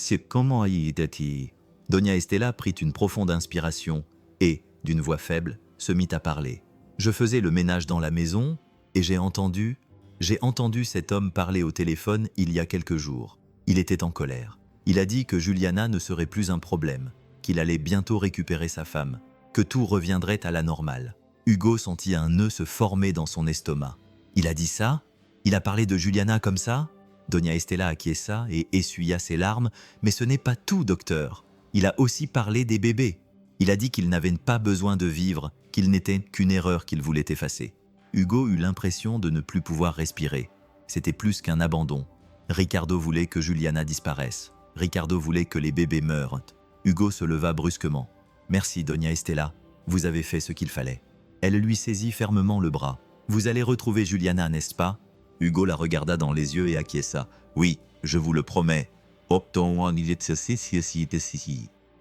Estela prit une profonde inspiration et, d'une voix faible, se mit à parler. « Je faisais le ménage dans la maison et j'ai entendu cet homme parler au téléphone il y a quelques jours. Il était en colère. Il a dit que Juliana ne serait plus un problème, qu'il allait bientôt récupérer sa femme, que tout reviendrait à la normale. » Hugo sentit un nœud se former dans son estomac. « Il a dit ça ? Il a parlé de Juliana comme ça ?» Doña Estela acquiesça et essuya ses larmes. « Mais ce n'est pas tout, docteur. Il a aussi parlé des bébés. Il a dit qu'ils n'avaient pas besoin de vivre, qu'il n'était qu'une erreur qu'il voulait effacer. » Hugo eut l'impression de ne plus pouvoir respirer. C'était plus qu'un abandon. Ricardo voulait que Juliana disparaisse. Ricardo voulait que les bébés meurent. Hugo se leva brusquement. « Merci, Doña Estela. Vous avez fait ce qu'il fallait. » Elle lui saisit fermement le bras. « Vous allez retrouver Juliana, n'est-ce pas ?» Hugo la regarda dans les yeux et acquiesça. « Oui, je vous le promets. »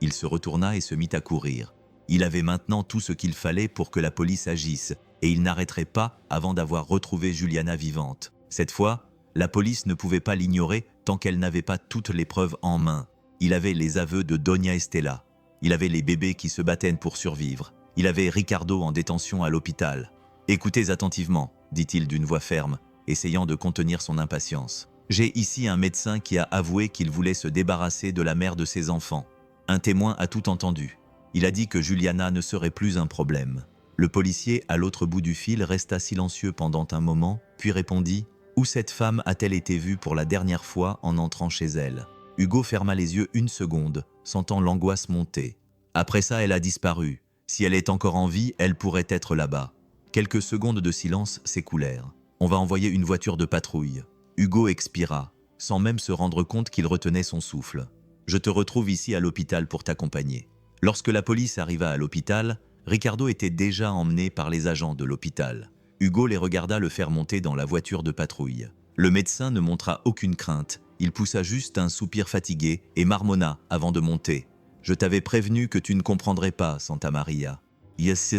Il se retourna et se mit à courir. Il avait maintenant tout ce qu'il fallait pour que la police agisse, et il n'arrêterait pas avant d'avoir retrouvé Juliana vivante. Cette fois, la police ne pouvait pas l'ignorer tant qu'elle n'avait pas toutes les preuves en main. Il avait les aveux de Doña Estela. Il avait les bébés qui se battaient pour survivre. Il avait Ricardo en détention à l'hôpital. « Écoutez attentivement, » dit-il d'une voix ferme, essayant de contenir son impatience. « J'ai ici un médecin qui a avoué qu'il voulait se débarrasser de la mère de ses enfants. Un témoin a tout entendu. Il a dit que Juliana ne serait plus un problème. » Le policier, à l'autre bout du fil, resta silencieux pendant un moment, puis répondit « Où cette femme a-t-elle été vue pour la dernière fois en entrant chez elle ?» Hugo ferma les yeux une seconde, sentant l'angoisse monter. Après ça, elle a disparu. Si elle est encore en vie, elle pourrait être là-bas. Quelques secondes de silence s'écoulèrent. On va envoyer une voiture de patrouille. Hugo expira, sans même se rendre compte qu'il retenait son souffle. Je te retrouve ici à l'hôpital pour t'accompagner. Lorsque la police arriva à l'hôpital, Ricardo était déjà emmené par les agents de l'hôpital. Hugo les regarda le faire monter dans la voiture de patrouille. Le médecin ne montra aucune crainte. Il poussa juste un soupir fatigué et marmonna avant de monter. « Je t'avais prévenu que tu ne comprendrais pas, Santa Maria. » Yes.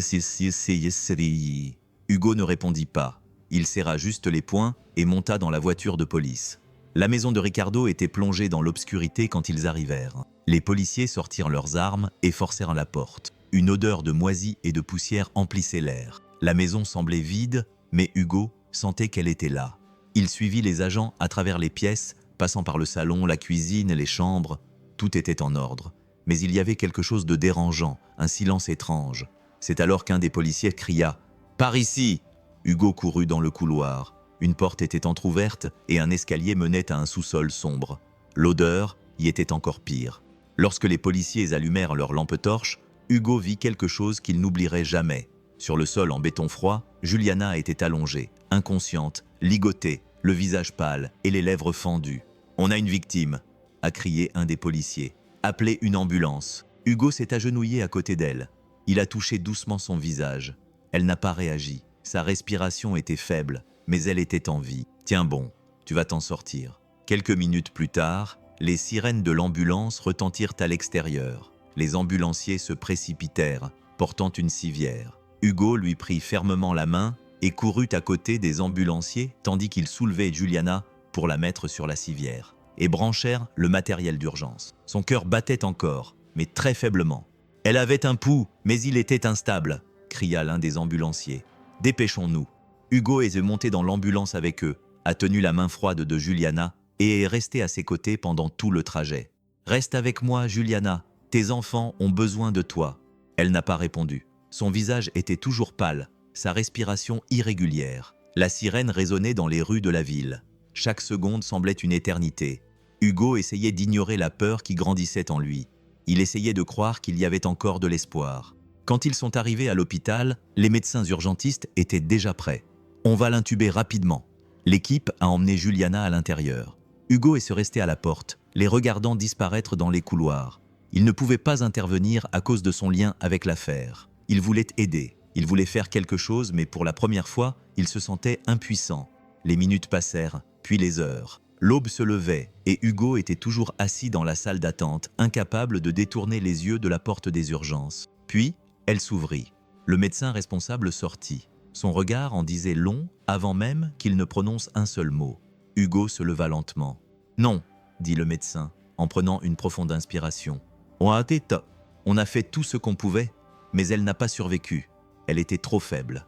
Hugo ne répondit pas. Il serra juste les poings et monta dans la voiture de police. La maison de Ricardo était plongée dans l'obscurité quand ils arrivèrent. Les policiers sortirent leurs armes et forcèrent la porte. Une odeur de moisie et de poussière emplissait l'air. La maison semblait vide, mais Hugo sentait qu'elle était là. Il suivit les agents à travers les pièces, passant par le salon, la cuisine, les chambres. Tout était en ordre. Mais il y avait quelque chose de dérangeant, un silence étrange. C'est alors qu'un des policiers cria « Par ici !» Hugo courut dans le couloir. Une porte était entr'ouverte et un escalier menait à un sous-sol sombre. L'odeur y était encore pire. Lorsque les policiers allumèrent leurs lampes torches, Hugo vit quelque chose qu'il n'oublierait jamais. Sur le sol en béton froid, Juliana était allongée, inconsciente, ligotée, le visage pâle et les lèvres fendues. « On a une victime !» a crié un des policiers. « Appelez une ambulance !» Hugo s'est agenouillé à côté d'elle. Il a touché doucement son visage. Elle n'a pas réagi. Sa respiration était faible, mais elle était en vie. « Tiens bon, tu vas t'en sortir. » Quelques minutes plus tard, les sirènes de l'ambulance retentirent à l'extérieur. Les ambulanciers se précipitèrent, portant une civière. Hugo lui prit fermement la main et courut à côté des ambulanciers tandis qu'il soulevait Juliana pour la mettre sur la civière et branchèrent le matériel d'urgence. Son cœur battait encore, mais très faiblement. « Elle avait un pouls, mais il était instable !» cria l'un des ambulanciers. « Dépêchons-nous !» Hugo est monté dans l'ambulance avec eux, a tenu la main froide de Juliana et est resté à ses côtés pendant tout le trajet. « Reste avec moi, Juliana, tes enfants ont besoin de toi. » Elle n'a pas répondu. Son visage était toujours pâle, sa respiration irrégulière. La sirène résonnait dans les rues de la ville. Chaque seconde semblait une éternité. Hugo essayait d'ignorer la peur qui grandissait en lui. Il essayait de croire qu'il y avait encore de l'espoir. Quand ils sont arrivés à l'hôpital, les médecins urgentistes étaient déjà prêts. « On va l'intuber rapidement. » L'équipe a emmené Juliana à l'intérieur. Hugo est resté à la porte, les regardant disparaître dans les couloirs. Il ne pouvait pas intervenir à cause de son lien avec l'affaire. Il voulait aider, il voulait faire quelque chose, mais pour la première fois, il se sentait impuissant. Les minutes passèrent, puis les heures. L'aube se levait et Hugo était toujours assis dans la salle d'attente, incapable de détourner les yeux de la porte des urgences. Puis, elle s'ouvrit. Le médecin responsable sortit. Son regard en disait long avant même qu'il ne prononce un seul mot. Hugo se leva lentement. « Non », dit le médecin, en prenant une profonde inspiration. « On a fait tout ce qu'on pouvait, mais elle n'a pas survécu. Elle était trop faible. »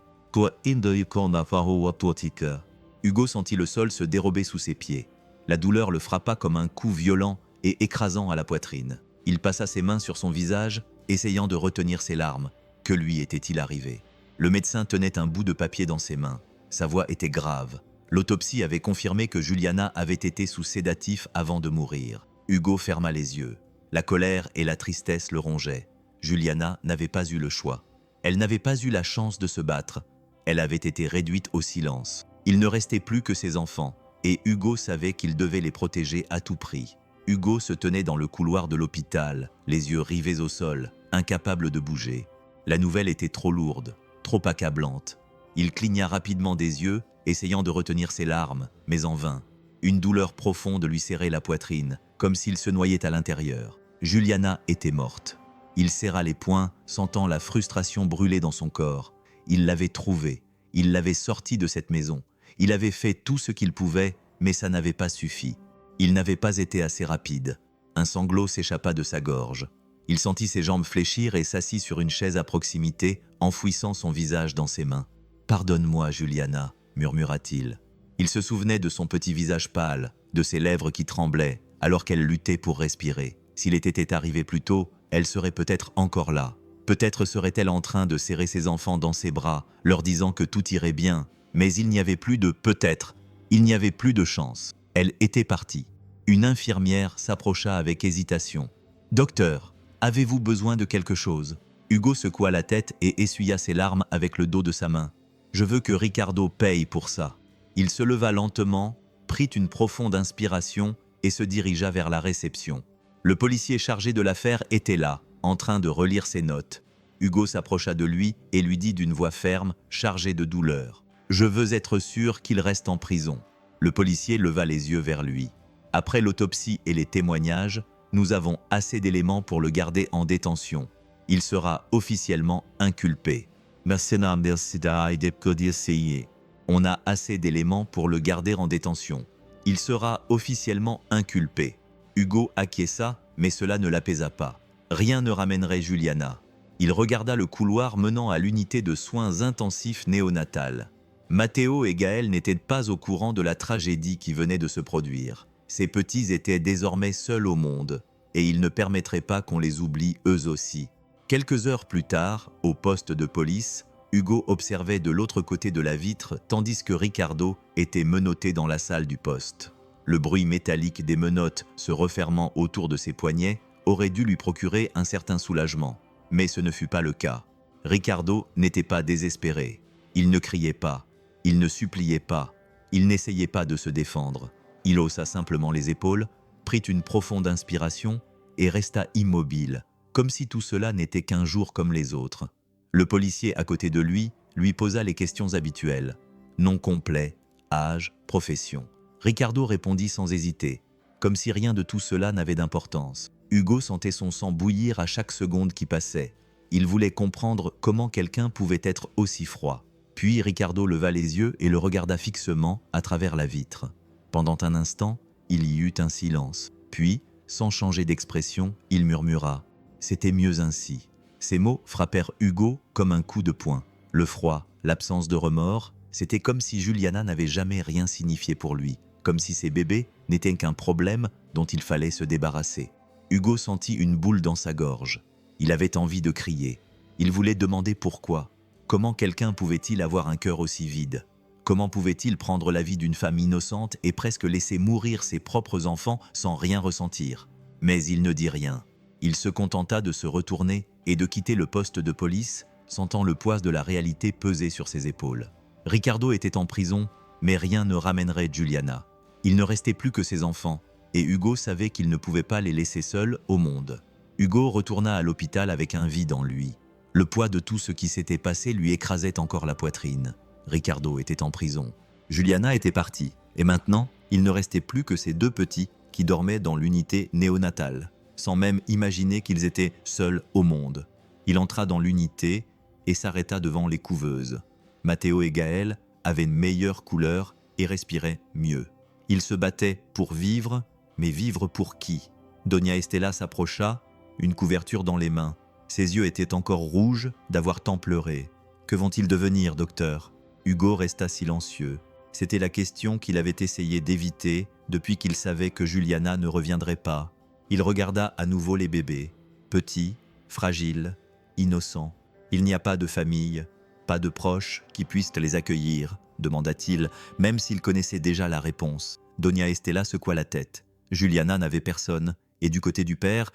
Hugo sentit le sol se dérober sous ses pieds. La douleur le frappa comme un coup violent et écrasant à la poitrine. Il passa ses mains sur son visage, essayant de retenir ses larmes. Que lui était-il arrivé? Le médecin tenait un bout de papier dans ses mains. Sa voix était grave. L'autopsie avait confirmé que Juliana avait été sous sédatif avant de mourir. Hugo ferma les yeux. La colère et la tristesse le rongeaient. Juliana n'avait pas eu le choix. Elle n'avait pas eu la chance de se battre. Elle avait été réduite au silence. Il ne restait plus que ses enfants, et Hugo savait qu'il devait les protéger à tout prix. Hugo se tenait dans le couloir de l'hôpital, les yeux rivés au sol, incapable de bouger. La nouvelle était trop lourde, trop accablante. Il cligna rapidement des yeux, essayant de retenir ses larmes, mais en vain. Une douleur profonde lui serrait la poitrine, comme s'il se noyait à l'intérieur. Juliana était morte. Il serra les poings, sentant la frustration brûler dans son corps. Il l'avait trouvée, il l'avait sortie de cette maison. Il avait fait tout ce qu'il pouvait, mais ça n'avait pas suffi. Il n'avait pas été assez rapide. Un sanglot s'échappa de sa gorge. Il sentit ses jambes fléchir et s'assit sur une chaise à proximité, enfouissant son visage dans ses mains. « Pardonne-moi, Juliana », murmura-t-il. Il se souvenait de son petit visage pâle, de ses lèvres qui tremblaient, alors qu'elle luttait pour respirer. S'il était arrivé plus tôt, elle serait peut-être encore là. Peut-être serait-elle en train de serrer ses enfants dans ses bras, leur disant que tout irait bien. Mais il n'y avait plus de peut-être, il n'y avait plus de chance. Elle était partie. Une infirmière s'approcha avec hésitation. « Docteur, avez-vous besoin de quelque chose ?» Hugo secoua la tête et essuya ses larmes avec le dos de sa main. « Je veux que Ricardo paye pour ça. » Il se leva lentement, prit une profonde inspiration et se dirigea vers la réception. Le policier chargé de l'affaire était là, en train de relire ses notes. Hugo s'approcha de lui et lui dit d'une voix ferme, chargée de douleur. « Je veux être sûr qu'il reste en prison. » Le policier leva les yeux vers lui. « Après l'autopsie et les témoignages, nous avons assez d'éléments pour le garder en détention. Il sera officiellement inculpé. » On a assez d'éléments pour le garder en détention. Il sera officiellement inculpé. Hugo acquiesça, mais cela ne l'apaisa pas. Rien ne ramènerait Juliana. Il regarda le couloir menant à l'unité de soins intensifs néonatales. Matteo et Gaël n'étaient pas au courant de la tragédie qui venait de se produire. Ces petits étaient désormais seuls au monde, et ils ne permettraient pas qu'on les oublie eux aussi. Quelques heures plus tard, au poste de police, Hugo observait de l'autre côté de la vitre tandis que Ricardo était menotté dans la salle du poste. Le bruit métallique des menottes se refermant autour de ses poignets aurait dû lui procurer un certain soulagement. Mais ce ne fut pas le cas. Ricardo n'était pas désespéré. Il ne criait pas. Il ne suppliait pas. Il n'essayait pas de se défendre. Il haussa simplement les épaules, prit une profonde inspiration et resta immobile, comme si tout cela n'était qu'un jour comme les autres. Le policier à côté de lui posa les questions habituelles. Nom complet, âge, profession. Ricardo répondit sans hésiter, comme si rien de tout cela n'avait d'importance. Hugo sentait son sang bouillir à chaque seconde qui passait. Il voulait comprendre comment quelqu'un pouvait être aussi froid. Puis Ricardo leva les yeux et le regarda fixement à travers la vitre. Pendant un instant, il y eut un silence. Puis, sans changer d'expression, il murmura « C'était mieux ainsi ». Ces mots frappèrent Hugo comme un coup de poing. Le froid, l'absence de remords, c'était comme si Juliana n'avait jamais rien signifié pour lui, comme si ses bébés n'étaient qu'un problème dont il fallait se débarrasser. Hugo sentit une boule dans sa gorge. Il avait envie de crier. Il voulait demander pourquoi. Comment quelqu'un pouvait-il avoir un cœur aussi vide ? Comment pouvait-il prendre la vie d'une femme innocente et presque laisser mourir ses propres enfants sans rien ressentir ? Mais il ne dit rien. Il se contenta de se retourner et de quitter le poste de police, sentant le poids de la réalité peser sur ses épaules. Ricardo était en prison, mais rien ne ramènerait Juliana. Il ne restait plus que ses enfants, et Hugo savait qu'il ne pouvait pas les laisser seuls au monde. Hugo retourna à l'hôpital avec un vide en lui. Le poids de tout ce qui s'était passé lui écrasait encore la poitrine. Ricardo était en prison. Juliana était partie, et maintenant, il ne restait plus que ces deux petits qui dormaient dans l'unité néonatale, sans même imaginer qu'ils étaient seuls au monde. Il entra dans l'unité et s'arrêta devant les couveuses. Matteo et Gaël avaient une meilleure couleur et respiraient mieux. Ils se battaient pour vivre, mais vivre pour qui ? Doña Estela s'approcha, une couverture dans les mains. Ses yeux étaient encore rouges d'avoir tant pleuré. « Que vont-ils devenir, docteur ?» Hugo resta silencieux. C'était la question qu'il avait essayé d'éviter depuis qu'il savait que Juliana ne reviendrait pas. Il regarda à nouveau les bébés, petits, fragiles, innocents. Il n'y a pas de famille, pas de proches qui puissent les accueillir, demanda-t-il, même s'il connaissait déjà la réponse. Doña Estela secoua la tête. Juliana n'avait personne, et du côté du père,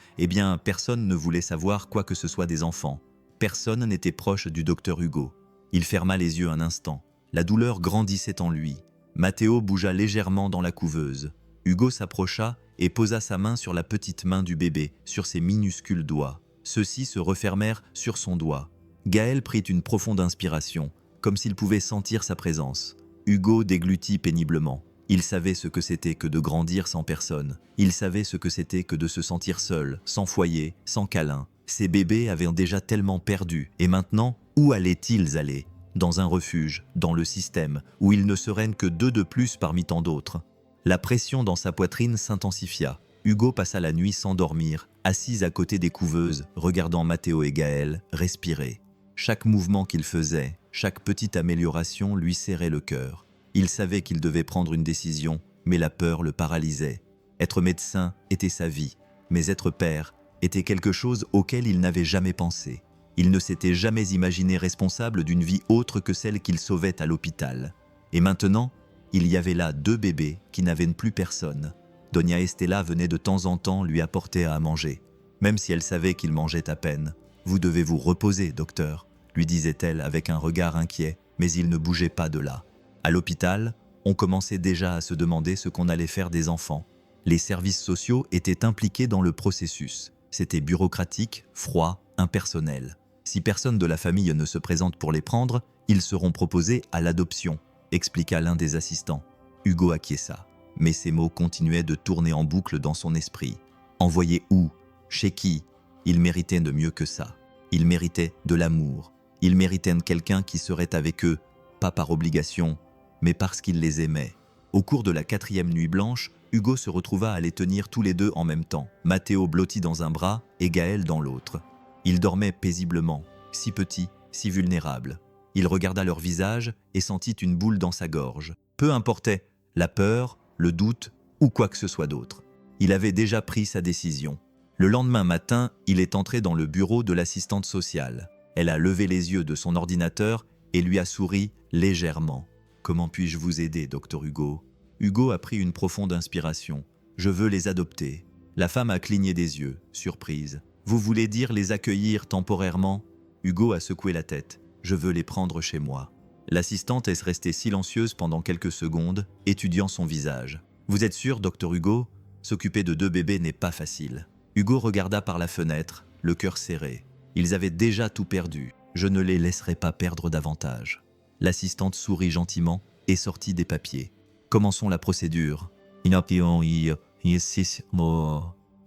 personne ne voulait savoir quoi que ce soit des enfants. Personne n'était proche du docteur Hugo. Il ferma les yeux un instant. La douleur grandissait en lui. Matteo bougea légèrement dans la couveuse. Hugo s'approcha et posa sa main sur la petite main du bébé, sur ses minuscules doigts. Ceux-ci se refermèrent sur son doigt. Gaël prit une profonde inspiration, comme s'il pouvait sentir sa présence. Hugo déglutit péniblement. Il savait ce que c'était que de grandir sans personne. Il savait ce que c'était que de se sentir seul, sans foyer, sans câlin. Ces bébés avaient déjà tellement perdu, et maintenant, où allaient-ils aller ? Dans un refuge, dans le système, où ils ne seraient que deux de plus parmi tant d'autres. La pression dans sa poitrine s'intensifia. Hugo passa la nuit sans dormir, assis à côté des couveuses, regardant Matteo et Gaël respirer. Chaque mouvement qu'il faisait, chaque petite amélioration lui serrait le cœur. Il savait qu'il devait prendre une décision, mais la peur le paralysait. Être médecin était sa vie, mais être père était quelque chose auquel il n'avait jamais pensé. Il ne s'était jamais imaginé responsable d'une vie autre que celle qu'il sauvait à l'hôpital. Et maintenant, il y avait là deux bébés qui n'avaient plus personne. Doña Estela venait de temps en temps lui apporter à manger, même si elle savait qu'il mangeait à peine. « Vous devez vous reposer, docteur », lui disait-elle avec un regard inquiet, mais il ne bougeait pas de là. À l'hôpital, on commençait déjà à se demander ce qu'on allait faire des enfants. Les services sociaux étaient impliqués dans le processus. C'était bureaucratique, froid, impersonnel. Si personne de la famille ne se présente pour les prendre, ils seront proposés à l'adoption, expliqua l'un des assistants. Hugo acquiesça, mais ces mots continuaient de tourner en boucle dans son esprit. Envoyer où? Chez qui? Il méritait de mieux que ça. Il méritait de l'amour. Il méritait de quelqu'un qui serait avec eux, pas par obligation, mais parce qu'il les aimait. Au cours de la 4e nuit blanche, Hugo se retrouva à les tenir tous les deux en même temps, Matteo blotti dans un bras et Gaël dans l'autre. Ils dormaient paisiblement, si petits, si vulnérables. Il regarda leur visage et sentit une boule dans sa gorge. Peu importait la peur, le doute ou quoi que ce soit d'autre. Il avait déjà pris sa décision. Le lendemain matin, il est entré dans le bureau de l'assistante sociale. Elle a levé les yeux de son ordinateur et lui a souri légèrement. « Comment puis-je vous aider, docteur Hugo ?» Hugo a pris une profonde inspiration. « Je veux les adopter. » La femme a cligné des yeux, surprise. « Vous voulez dire les accueillir temporairement ?» Hugo a secoué la tête. « Je veux les prendre chez moi. » L'assistante est restée silencieuse pendant quelques secondes, étudiant son visage. « Vous êtes sûr, docteur Hugo ? S'occuper de 2 bébés n'est pas facile. » Hugo regarda par la fenêtre, le cœur serré. Ils avaient déjà tout perdu. Je ne les laisserai pas perdre davantage. L'assistante sourit gentiment et sortit des papiers. Commençons la procédure.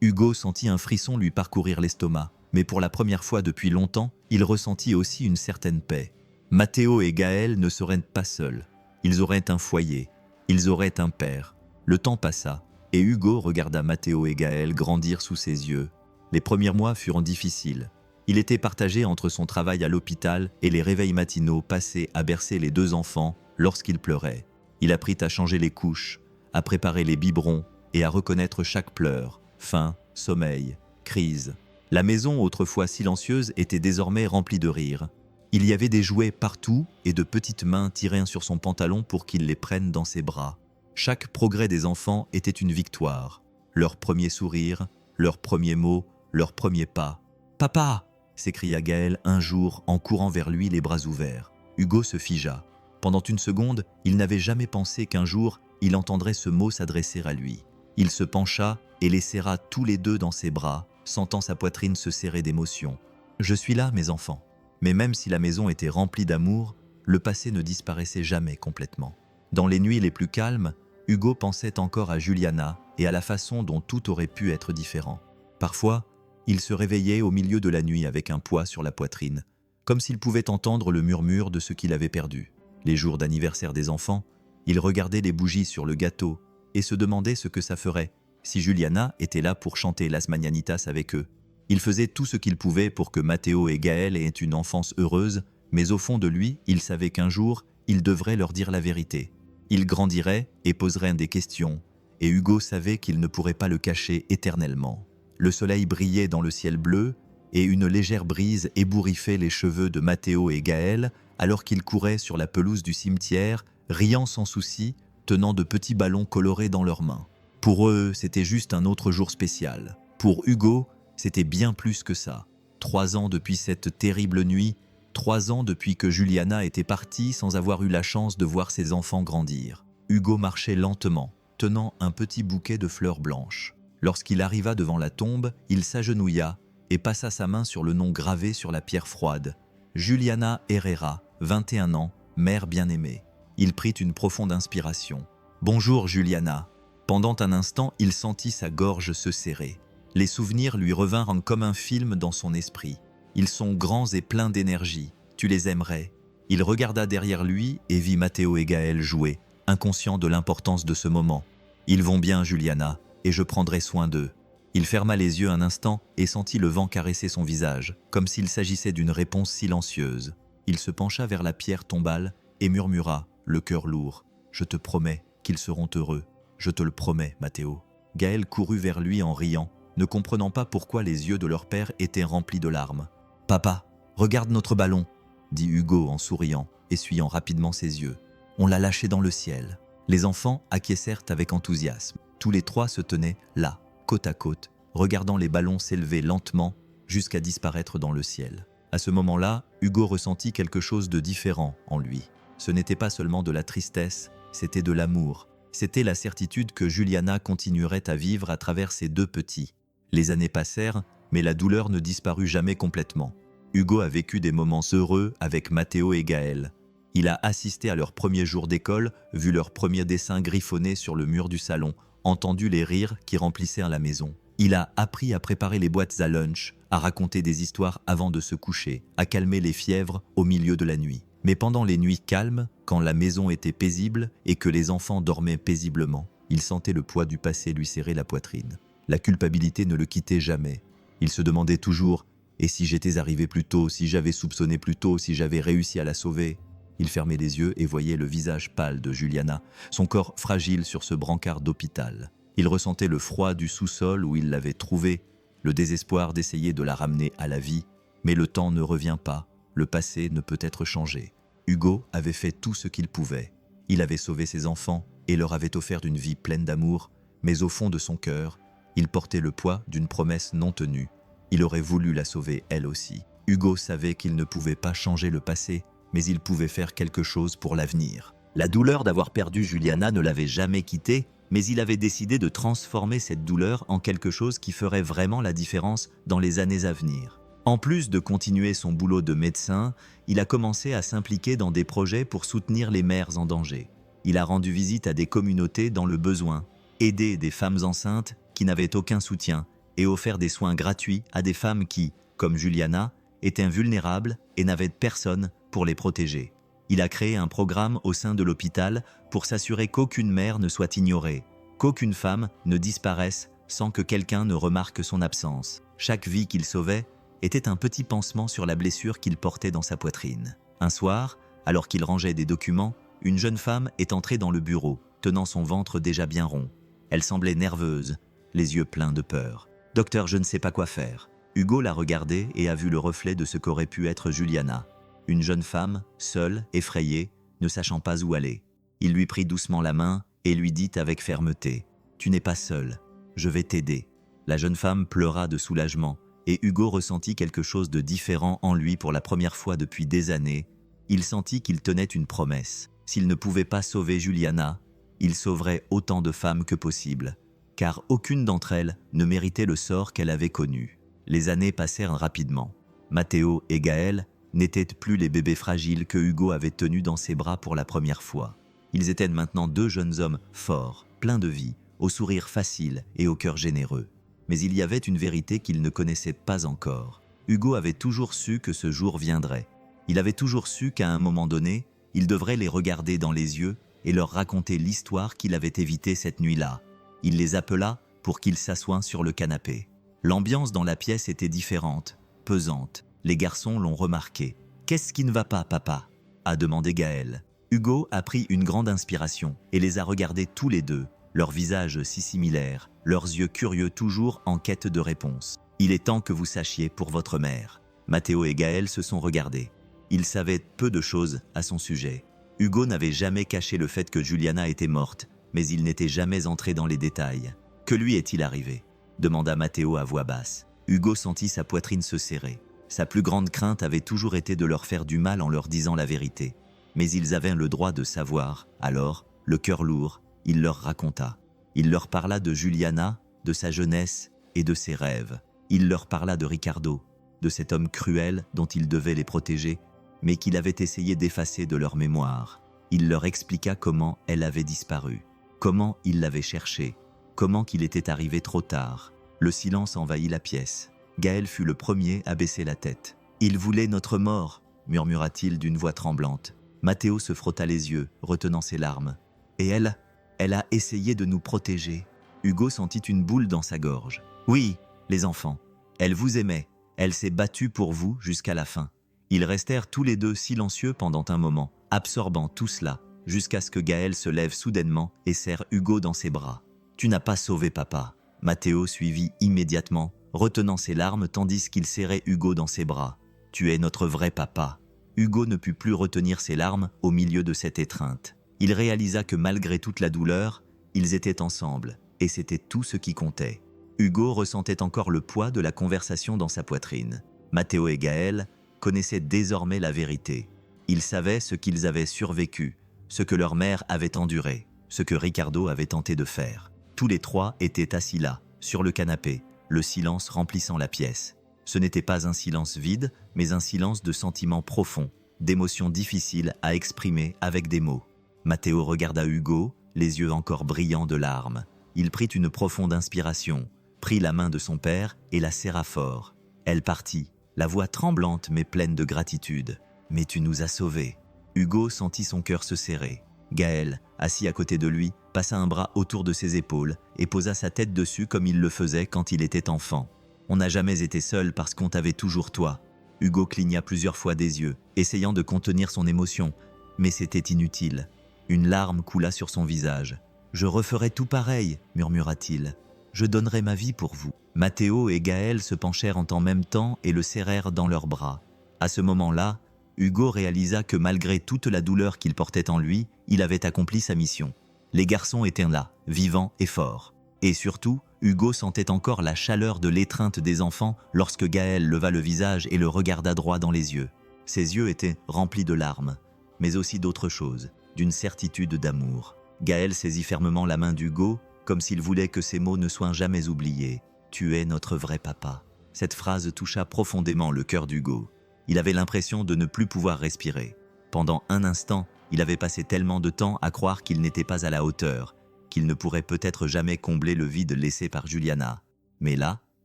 Hugo sentit un frisson lui parcourir l'estomac, mais pour la première fois depuis longtemps, il ressentit aussi une certaine paix. Matteo et Gaël ne seraient pas seuls. Ils auraient un foyer. Ils auraient un père. Le temps passa, et Hugo regarda Matteo et Gaël grandir sous ses yeux. Les premiers mois furent difficiles. Il était partagé entre son travail à l'hôpital et les réveils matinaux passés à bercer les 2 enfants lorsqu'ils pleuraient. Il apprit à changer les couches, à préparer les biberons et à reconnaître chaque pleur, faim, sommeil, crise. La maison, autrefois silencieuse, était désormais remplie de rires. Il y avait des jouets partout et de petites mains tirées sur son pantalon pour qu'il les prenne dans ses bras. Chaque progrès des enfants était une victoire. Leur premier sourire, leurs premiers mots, leurs premiers pas. « Papa !» s'écria Gaël un jour en courant vers lui les bras ouverts. Hugo se figea. Pendant une seconde, il n'avait jamais pensé qu'un jour, il entendrait ce mot s'adresser à lui. Il se pencha et les serra tous les 2 dans ses bras, sentant sa poitrine se serrer d'émotion. « Je suis là, mes enfants. » Mais même si la maison était remplie d'amour, le passé ne disparaissait jamais complètement. Dans les nuits les plus calmes, Hugo pensait encore à Juliana et à la façon dont tout aurait pu être différent. Parfois, il se réveillait au milieu de la nuit avec un poids sur la poitrine, comme s'il pouvait entendre le murmure de ce qu'il avait perdu. Les jours d'anniversaire des enfants, il regardait les bougies sur le gâteau et se demandait ce que ça ferait si Juliana était là pour chanter Las Mañanitas avec eux. Il faisait tout ce qu'il pouvait pour que Matteo et Gaël aient une enfance heureuse, mais au fond de lui, il savait qu'un jour, il devrait leur dire la vérité. Il grandirait et poserait des questions, et Hugo savait qu'il ne pourrait pas le cacher éternellement. Le soleil brillait dans le ciel bleu, et une légère brise ébouriffait les cheveux de Matteo et Gaël alors qu'ils couraient sur la pelouse du cimetière, riant sans souci, tenant de petits ballons colorés dans leurs mains. Pour eux, c'était juste un autre jour spécial. Pour Hugo, c'était bien plus que ça. 3 ans depuis cette terrible nuit, 3 ans depuis que Juliana était partie sans avoir eu la chance de voir ses enfants grandir. Hugo marchait lentement, tenant un petit bouquet de fleurs blanches. Lorsqu'il arriva devant la tombe, il s'agenouilla et passa sa main sur le nom gravé sur la pierre froide. Juliana Herrera, 21 ans, mère bien-aimée. Il prit une profonde inspiration. « Bonjour Juliana ». Pendant un instant, il sentit sa gorge se serrer. Les souvenirs lui revinrent comme un film dans son esprit. Ils sont grands et pleins d'énergie. Tu les aimerais. Il regarda derrière lui et vit Matteo et Gaël jouer, inconscient de l'importance de ce moment. Ils vont bien, Juliana, et je prendrai soin d'eux. Il ferma les yeux un instant et sentit le vent caresser son visage, comme s'il s'agissait d'une réponse silencieuse. Il se pencha vers la pierre tombale et murmura, le cœur lourd. « Je te promets qu'ils seront heureux. Je te le promets, Matteo. » Gaël courut vers lui en riant, ne comprenant pas pourquoi les yeux de leur père étaient remplis de larmes. « Papa, regarde notre ballon !» dit Hugo en souriant, essuyant rapidement ses yeux. « On l'a lâché dans le ciel. » Les enfants acquiescèrent avec enthousiasme. Tous les trois se tenaient là, côte à côte, regardant les ballons s'élever lentement jusqu'à disparaître dans le ciel. À ce moment-là, Hugo ressentit quelque chose de différent en lui. Ce n'était pas seulement de la tristesse, c'était de l'amour. C'était la certitude que Juliana continuerait à vivre à travers ses deux petits. Les années passèrent, mais la douleur ne disparut jamais complètement. Hugo a vécu des moments heureux avec Matteo et Gaël. Il a assisté à leur premier jour d'école, vu leurs premiers dessins griffonnés sur le mur du salon, entendu les rires qui remplissaient la maison. Il a appris à préparer les boîtes à lunch, à raconter des histoires avant de se coucher, à calmer les fièvres au milieu de la nuit. Mais pendant les nuits calmes, quand la maison était paisible et que les enfants dormaient paisiblement, il sentait le poids du passé lui serrer la poitrine. La culpabilité ne le quittait jamais. Il se demandait toujours « Et si j'étais arrivé plus tôt, si j'avais soupçonné plus tôt, si j'avais réussi à la sauver ?» Il fermait les yeux et voyait le visage pâle de Juliana, son corps fragile sur ce brancard d'hôpital. Il ressentait le froid du sous-sol où il l'avait trouvée, le désespoir d'essayer de la ramener à la vie. Mais le temps ne revient pas, le passé ne peut être changé. Hugo avait fait tout ce qu'il pouvait. Il avait sauvé ses enfants et leur avait offert une vie pleine d'amour, mais au fond de son cœur, il portait le poids d'une promesse non tenue. Il aurait voulu la sauver elle aussi. Hugo savait qu'il ne pouvait pas changer le passé, mais il pouvait faire quelque chose pour l'avenir. La douleur d'avoir perdu Juliana ne l'avait jamais quitté, mais il avait décidé de transformer cette douleur en quelque chose qui ferait vraiment la différence dans les années à venir. En plus de continuer son boulot de médecin, il a commencé à s'impliquer dans des projets pour soutenir les mères en danger. Il a rendu visite à des communautés dans le besoin, aidé des femmes enceintes qui n'avaient aucun soutien et offert des soins gratuits à des femmes qui, comme Juliana, étaient vulnérables et n'avaient personne pour les protéger. Il a créé un programme au sein de l'hôpital pour s'assurer qu'aucune mère ne soit ignorée, qu'aucune femme ne disparaisse sans que quelqu'un ne remarque son absence. Chaque vie qu'il sauvait était un petit pansement sur la blessure qu'il portait dans sa poitrine. Un soir, alors qu'il rangeait des documents, une jeune femme est entrée dans le bureau, tenant son ventre déjà bien rond. Elle semblait nerveuse, les yeux pleins de peur. « Docteur, je ne sais pas quoi faire. » Hugo l'a regardée et a vu le reflet de ce qu'aurait pu être Juliana. Une jeune femme, seule, effrayée, ne sachant pas où aller. Il lui prit doucement la main et lui dit avec fermeté « Tu n'es pas seule, je vais t'aider. » La jeune femme pleura de soulagement et Hugo ressentit quelque chose de différent en lui pour la première fois depuis des années. Il sentit qu'il tenait une promesse. S'il ne pouvait pas sauver Juliana, il sauverait autant de femmes que possible, car aucune d'entre elles ne méritait le sort qu'elle avait connu. Les années passèrent rapidement. Matteo et Gaël n'étaient plus les bébés fragiles que Hugo avait tenus dans ses bras pour la première fois. Ils étaient maintenant deux jeunes hommes forts, pleins de vie, au sourire facile et au cœur généreux. Mais il y avait une vérité qu'il ne connaissait pas encore. Hugo avait toujours su que ce jour viendrait. Il avait toujours su qu'à un moment donné, il devrait les regarder dans les yeux et leur raconter l'histoire qu'il avait évitée cette nuit-là. Il les appela pour qu'ils s'assoient sur le canapé. L'ambiance dans la pièce était différente, pesante. Les garçons l'ont remarqué. « Qu'est-ce qui ne va pas, papa ?» a demandé Gaël. Hugo a pris une grande inspiration et les a regardés tous les deux, leurs visages si similaires, leurs yeux curieux toujours en quête de réponse. « Il est temps que vous sachiez pour votre mère. » Matteo et Gaël se sont regardés. Ils savaient peu de choses à son sujet. Hugo n'avait jamais caché le fait que Juliana était morte, mais il n'était jamais entré dans les détails. « Que lui est-il arrivé ?» demanda Matteo à voix basse. Hugo sentit sa poitrine se serrer. Sa plus grande crainte avait toujours été de leur faire du mal en leur disant la vérité. Mais ils avaient le droit de savoir, alors, le cœur lourd, il leur raconta. Il leur parla de Juliana, de sa jeunesse et de ses rêves. Il leur parla de Ricardo, de cet homme cruel dont il devait les protéger, mais qu'il avait essayé d'effacer de leur mémoire. Il leur expliqua comment elle avait disparu, comment il l'avait cherchée, comment qu'il était arrivé trop tard. Le silence envahit la pièce. Gaël fut le premier à baisser la tête. « Il voulait notre mort », murmura-t-il d'une voix tremblante. Matteo se frotta les yeux, retenant ses larmes. « Et elle a essayé de nous protéger. » Hugo sentit une boule dans sa gorge. « Oui, les enfants. Elle vous aimait. Elle s'est battue pour vous jusqu'à la fin. » Ils restèrent tous les deux silencieux pendant un moment, absorbant tout cela, jusqu'à ce que Gaël se lève soudainement et serre Hugo dans ses bras. « Tu n'as pas sauvé papa. » Matteo suivit immédiatement, retenant ses larmes tandis qu'il serrait Hugo dans ses bras. « Tu es notre vrai papa. » Hugo ne put plus retenir ses larmes au milieu de cette étreinte. Il réalisa que malgré toute la douleur, ils étaient ensemble. et c'était tout ce qui comptait. Hugo ressentait encore le poids de la conversation dans sa poitrine. Matteo et Gaël connaissaient désormais la vérité. Ils savaient ce qu'ils avaient survécu, ce que leur mère avait enduré, ce que Ricardo avait tenté de faire. Tous les trois étaient assis là, sur le canapé, le silence remplissant la pièce. Ce n'était pas un silence vide, mais un silence de sentiments profonds, d'émotions difficiles à exprimer avec des mots. Matteo regarda Hugo, les yeux encore brillants de larmes. Il prit une profonde inspiration, prit la main de son père et la serra fort. Elle partit, la voix tremblante mais pleine de gratitude. « Mais tu nous as sauvés !» Hugo sentit son cœur se serrer. Gaël, assis à côté de lui, passa un bras autour de ses épaules et posa sa tête dessus comme il le faisait quand il était enfant. « On n'a jamais été seul parce qu'on t'avait toujours toi. » Hugo cligna plusieurs fois des yeux, essayant de contenir son émotion, mais c'était inutile. Une larme coula sur son visage. « Je referai tout pareil, murmura-t-il. Je donnerai ma vie pour vous. » Matteo et Gaël se penchèrent en même temps et le serrèrent dans leurs bras. À ce moment-là, Hugo réalisa que malgré toute la douleur qu'il portait en lui, il avait accompli sa mission. Les garçons étaient là, vivants et forts. Et surtout, Hugo sentait encore la chaleur de l'étreinte des enfants lorsque Gaël leva le visage et le regarda droit dans les yeux. Ses yeux étaient remplis de larmes, mais aussi d'autre chose, d'une certitude d'amour. Gaël saisit fermement la main d'Hugo, comme s'il voulait que ces mots ne soient jamais oubliés. « Tu es notre vrai papa ». Cette phrase toucha profondément le cœur d'Hugo. Il avait l'impression de ne plus pouvoir respirer. Pendant un instant, il avait passé tellement de temps à croire qu'il n'était pas à la hauteur, qu'il ne pourrait peut-être jamais combler le vide laissé par Juliana. Mais là,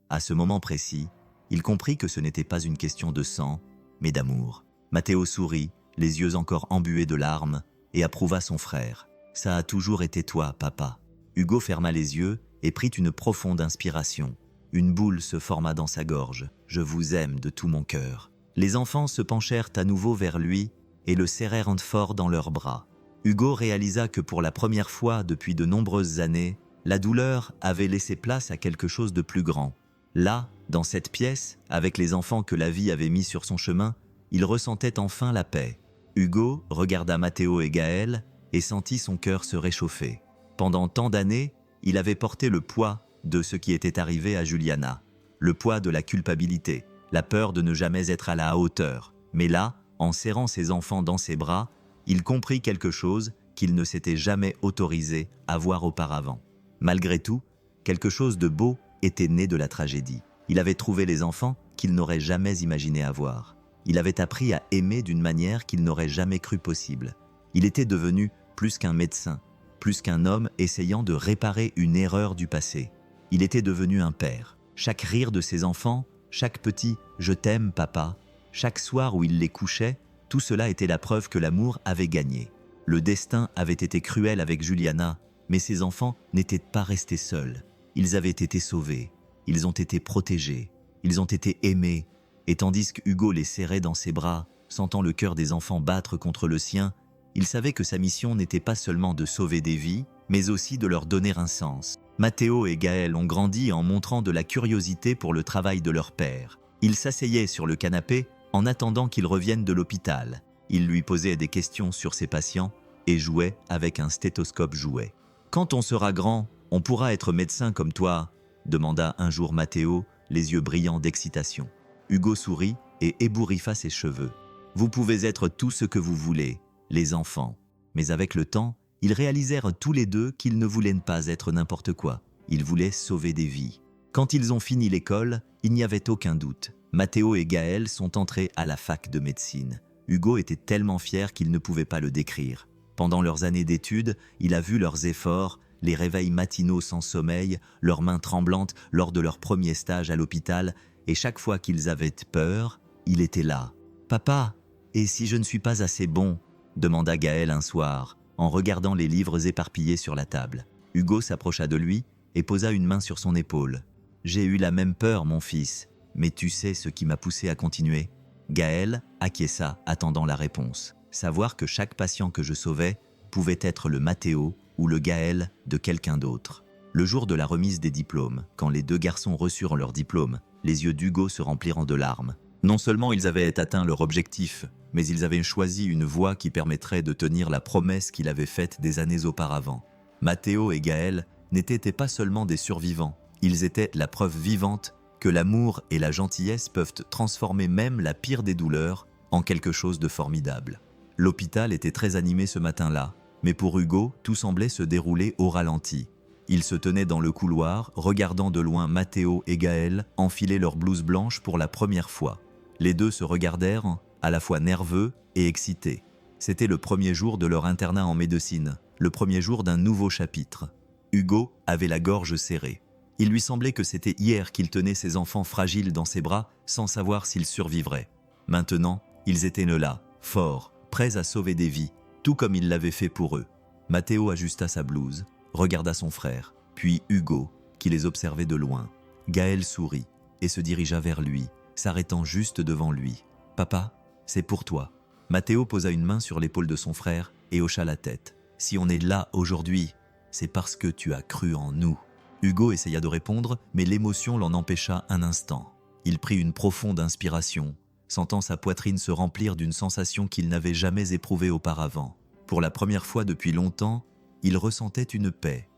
à ce moment précis, il comprit que ce n'était pas une question de sang, mais d'amour. Matteo sourit, les yeux encore embués de larmes, et approuva son frère. « Ça a toujours été toi, papa. » Hugo ferma les yeux et prit une profonde inspiration. Une boule se forma dans sa gorge. « Je vous aime de tout mon cœur. » Les enfants se penchèrent à nouveau vers lui et le serrèrent fort dans leurs bras. Hugo réalisa que pour la première fois depuis de nombreuses années, la douleur avait laissé place à quelque chose de plus grand. Là, dans cette pièce, avec les enfants que la vie avait mis sur son chemin, il ressentait enfin la paix. Hugo regarda Matteo et Gaël et sentit son cœur se réchauffer. Pendant tant d'années, il avait porté le poids de ce qui était arrivé à Juliana, le poids de la culpabilité, la peur de ne jamais être à la hauteur. Mais là, en serrant ses enfants dans ses bras, il comprit quelque chose qu'il ne s'était jamais autorisé à voir auparavant. Malgré tout, quelque chose de beau était né de la tragédie. Il avait trouvé les enfants qu'il n'aurait jamais imaginé avoir. Il avait appris à aimer d'une manière qu'il n'aurait jamais cru possible. Il était devenu plus qu'un médecin, plus qu'un homme essayant de réparer une erreur du passé. Il était devenu un père. Chaque rire de ses enfants, chaque petit « je t'aime, papa », chaque soir où il les couchait, tout cela était la preuve que l'amour avait gagné. Le destin avait été cruel avec Juliana, mais ses enfants n'étaient pas restés seuls. Ils avaient été sauvés, ils ont été protégés, ils ont été aimés, et tandis que Hugo les serrait dans ses bras, sentant le cœur des enfants battre contre le sien, il savait que sa mission n'était pas seulement de sauver des vies, mais aussi de leur donner un sens. Matteo et Gaël ont grandi en montrant de la curiosité pour le travail de leur père. Ils s'asseyaient sur le canapé en attendant qu'il revienne de l'hôpital. Ils lui posaient des questions sur ses patients et jouaient avec un stéthoscope jouet. « Quand on sera grand, on pourra être médecin comme toi ?» demanda un jour Matteo, les yeux brillants d'excitation. Hugo sourit et ébouriffa ses cheveux. « Vous pouvez être tout ce que vous voulez, les enfants. » Mais avec le temps, ils réalisèrent tous les deux qu'ils ne voulaient pas être n'importe quoi. Ils voulaient sauver des vies. Quand ils ont fini l'école, il n'y avait aucun doute. Matteo et Gaël sont entrés à la fac de médecine. Hugo était tellement fier qu'il ne pouvait pas le décrire. Pendant leurs années d'études, il a vu leurs efforts, les réveils matinaux sans sommeil, leurs mains tremblantes lors de leur premier stage à l'hôpital, et chaque fois qu'ils avaient peur, il était là. « Papa, et si je ne suis pas assez bon ?» demanda Gaël un soir, en regardant les livres éparpillés sur la table. Hugo s'approcha de lui et posa une main sur son épaule. « J'ai eu la même peur, mon fils, mais tu sais ce qui m'a poussé à continuer ?» Gaël acquiesça, attendant la réponse. Savoir que chaque patient que je sauvais pouvait être le Matteo ou le Gaël de quelqu'un d'autre. Le jour de la remise des diplômes, quand les deux garçons reçurent leurs diplômes, les yeux d'Hugo se remplirent de larmes. Non seulement ils avaient atteint leur objectif, mais ils avaient choisi une voie qui permettrait de tenir la promesse qu'il avait faite des années auparavant. Matteo et Gaël n'étaient pas seulement des survivants, ils étaient la preuve vivante que l'amour et la gentillesse peuvent transformer même la pire des douleurs en quelque chose de formidable. L'hôpital était très animé ce matin-là, mais pour Hugo, tout semblait se dérouler au ralenti. Il se tenait dans le couloir, regardant de loin Matteo et Gaël enfiler leurs blouses blanches pour la première fois. Les deux se regardèrent, à la fois nerveux et excités. C'était le premier jour de leur internat en médecine, le premier jour d'un nouveau chapitre. Hugo avait la gorge serrée. Il lui semblait que c'était hier qu'il tenait ses enfants fragiles dans ses bras sans savoir s'ils survivraient. Maintenant, ils étaient là, forts, prêts à sauver des vies, tout comme il l'avait fait pour eux. Matteo ajusta sa blouse, regarda son frère, puis Hugo, qui les observait de loin. Gaël sourit et se dirigea vers lui, s'arrêtant juste devant lui. « Papa, c'est pour toi. » Matteo posa une main sur l'épaule de son frère et hocha la tête. « Si on est là aujourd'hui, c'est parce que tu as cru en nous. » Hugo essaya de répondre, mais l'émotion l'en empêcha un instant. Il prit une profonde inspiration, sentant sa poitrine se remplir d'une sensation qu'il n'avait jamais éprouvée auparavant. Pour la première fois depuis longtemps, il ressentait une paix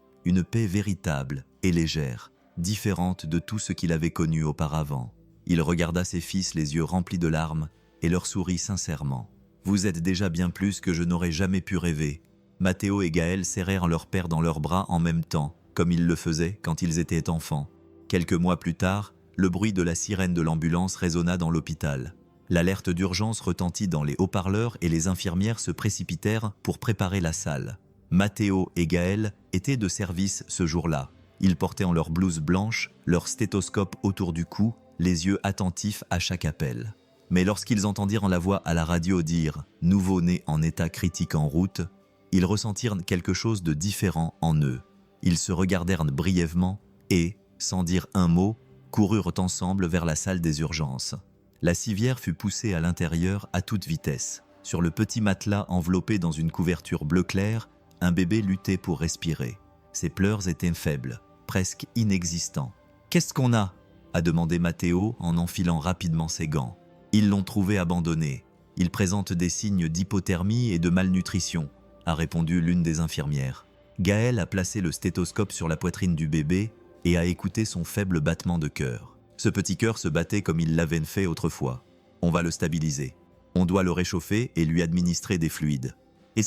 véritable et légère, différente de tout ce qu'il avait connu auparavant. Il regarda ses fils les yeux remplis de larmes et leur sourit sincèrement. « Vous êtes déjà bien plus que je n'aurais jamais pu rêver. » Matteo et Gaël serrèrent leur père dans leurs bras en même temps, comme ils le faisaient quand ils étaient enfants. Quelques mois plus tard, le bruit de la sirène de l'ambulance résonna dans l'hôpital. L'alerte d'urgence retentit dans les haut-parleurs et les infirmières se précipitèrent pour préparer la salle. Matteo et Gaël étaient de service ce jour-là. Ils portaient en leur blouse blanche, leur stéthoscope autour du cou, les yeux attentifs à chaque appel. Mais lorsqu'ils entendirent la voix à la radio dire « Nouveau-né en état critique en route », ils ressentirent quelque chose de différent en eux. Ils se regardèrent brièvement et, sans dire un mot, coururent ensemble vers la salle des urgences. La civière fut poussée à l'intérieur à toute vitesse. Sur le petit matelas enveloppé dans une couverture bleu clair, un bébé luttait pour respirer. Ses pleurs étaient faibles, presque inexistants. « Qu'est-ce qu'on a ?» a demandé Matteo en enfilant rapidement ses gants. Ils l'ont trouvé abandonné. Il présente des signes d'hypothermie et de malnutrition, a répondu l'une des infirmières. Gaël a placé le stéthoscope sur la poitrine du bébé et a écouté son faible battement de cœur. Ce petit cœur se battait comme il l'avait fait autrefois. On va le stabiliser. On doit le réchauffer et lui administrer des fluides. Les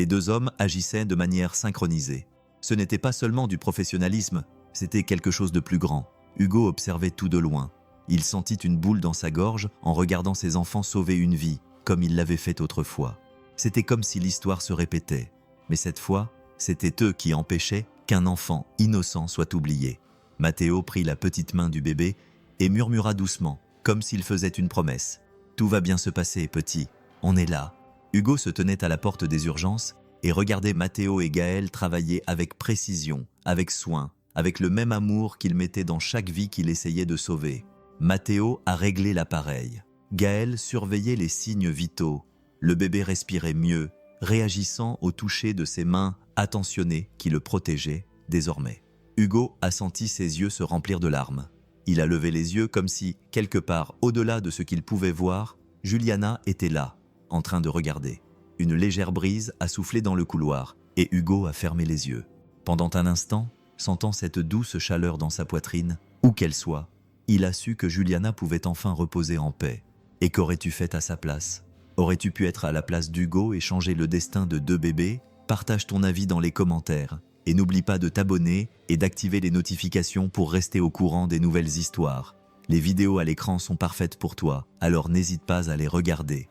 deux hommes agissaient de manière synchronisée. Ce n'était pas seulement du professionnalisme, c'était quelque chose de plus grand. Hugo observait tout de loin. Il sentit une boule dans sa gorge en regardant ses enfants sauver une vie, comme il l'avait fait autrefois. C'était comme si l'histoire se répétait. Mais cette fois, c'était eux qui empêchaient qu'un enfant innocent soit oublié. Matteo prit la petite main du bébé et murmura doucement, comme s'il faisait une promesse. « Tout va bien se passer, petit. On est là. » Hugo se tenait à la porte des urgences et regardait Matteo et Gaël travailler avec précision, avec soin, avec le même amour qu'ils mettaient dans chaque vie qu'il essayait de sauver. Matteo a réglé l'appareil. Gaël surveillait les signes vitaux. Le bébé respirait mieux, réagissant au toucher de ses mains attentionnées qui le protégeaient désormais. Hugo a senti ses yeux se remplir de larmes. Il a levé les yeux comme si, quelque part au-delà de ce qu'il pouvait voir, Juliana était là, en train de regarder. Une légère brise a soufflé dans le couloir et Hugo a fermé les yeux. Pendant un instant, sentant cette douce chaleur dans sa poitrine, où qu'elle soit, il a su que Juliana pouvait enfin reposer en paix. Et qu'aurais-tu fait à sa place ? Aurais-tu pu être à la place d'Hugo et changer le destin de deux bébés ? Partage ton avis dans les commentaires. Et n'oublie pas de t'abonner et d'activer les notifications pour rester au courant des nouvelles histoires. Les vidéos à l'écran sont parfaites pour toi, alors n'hésite pas à les regarder.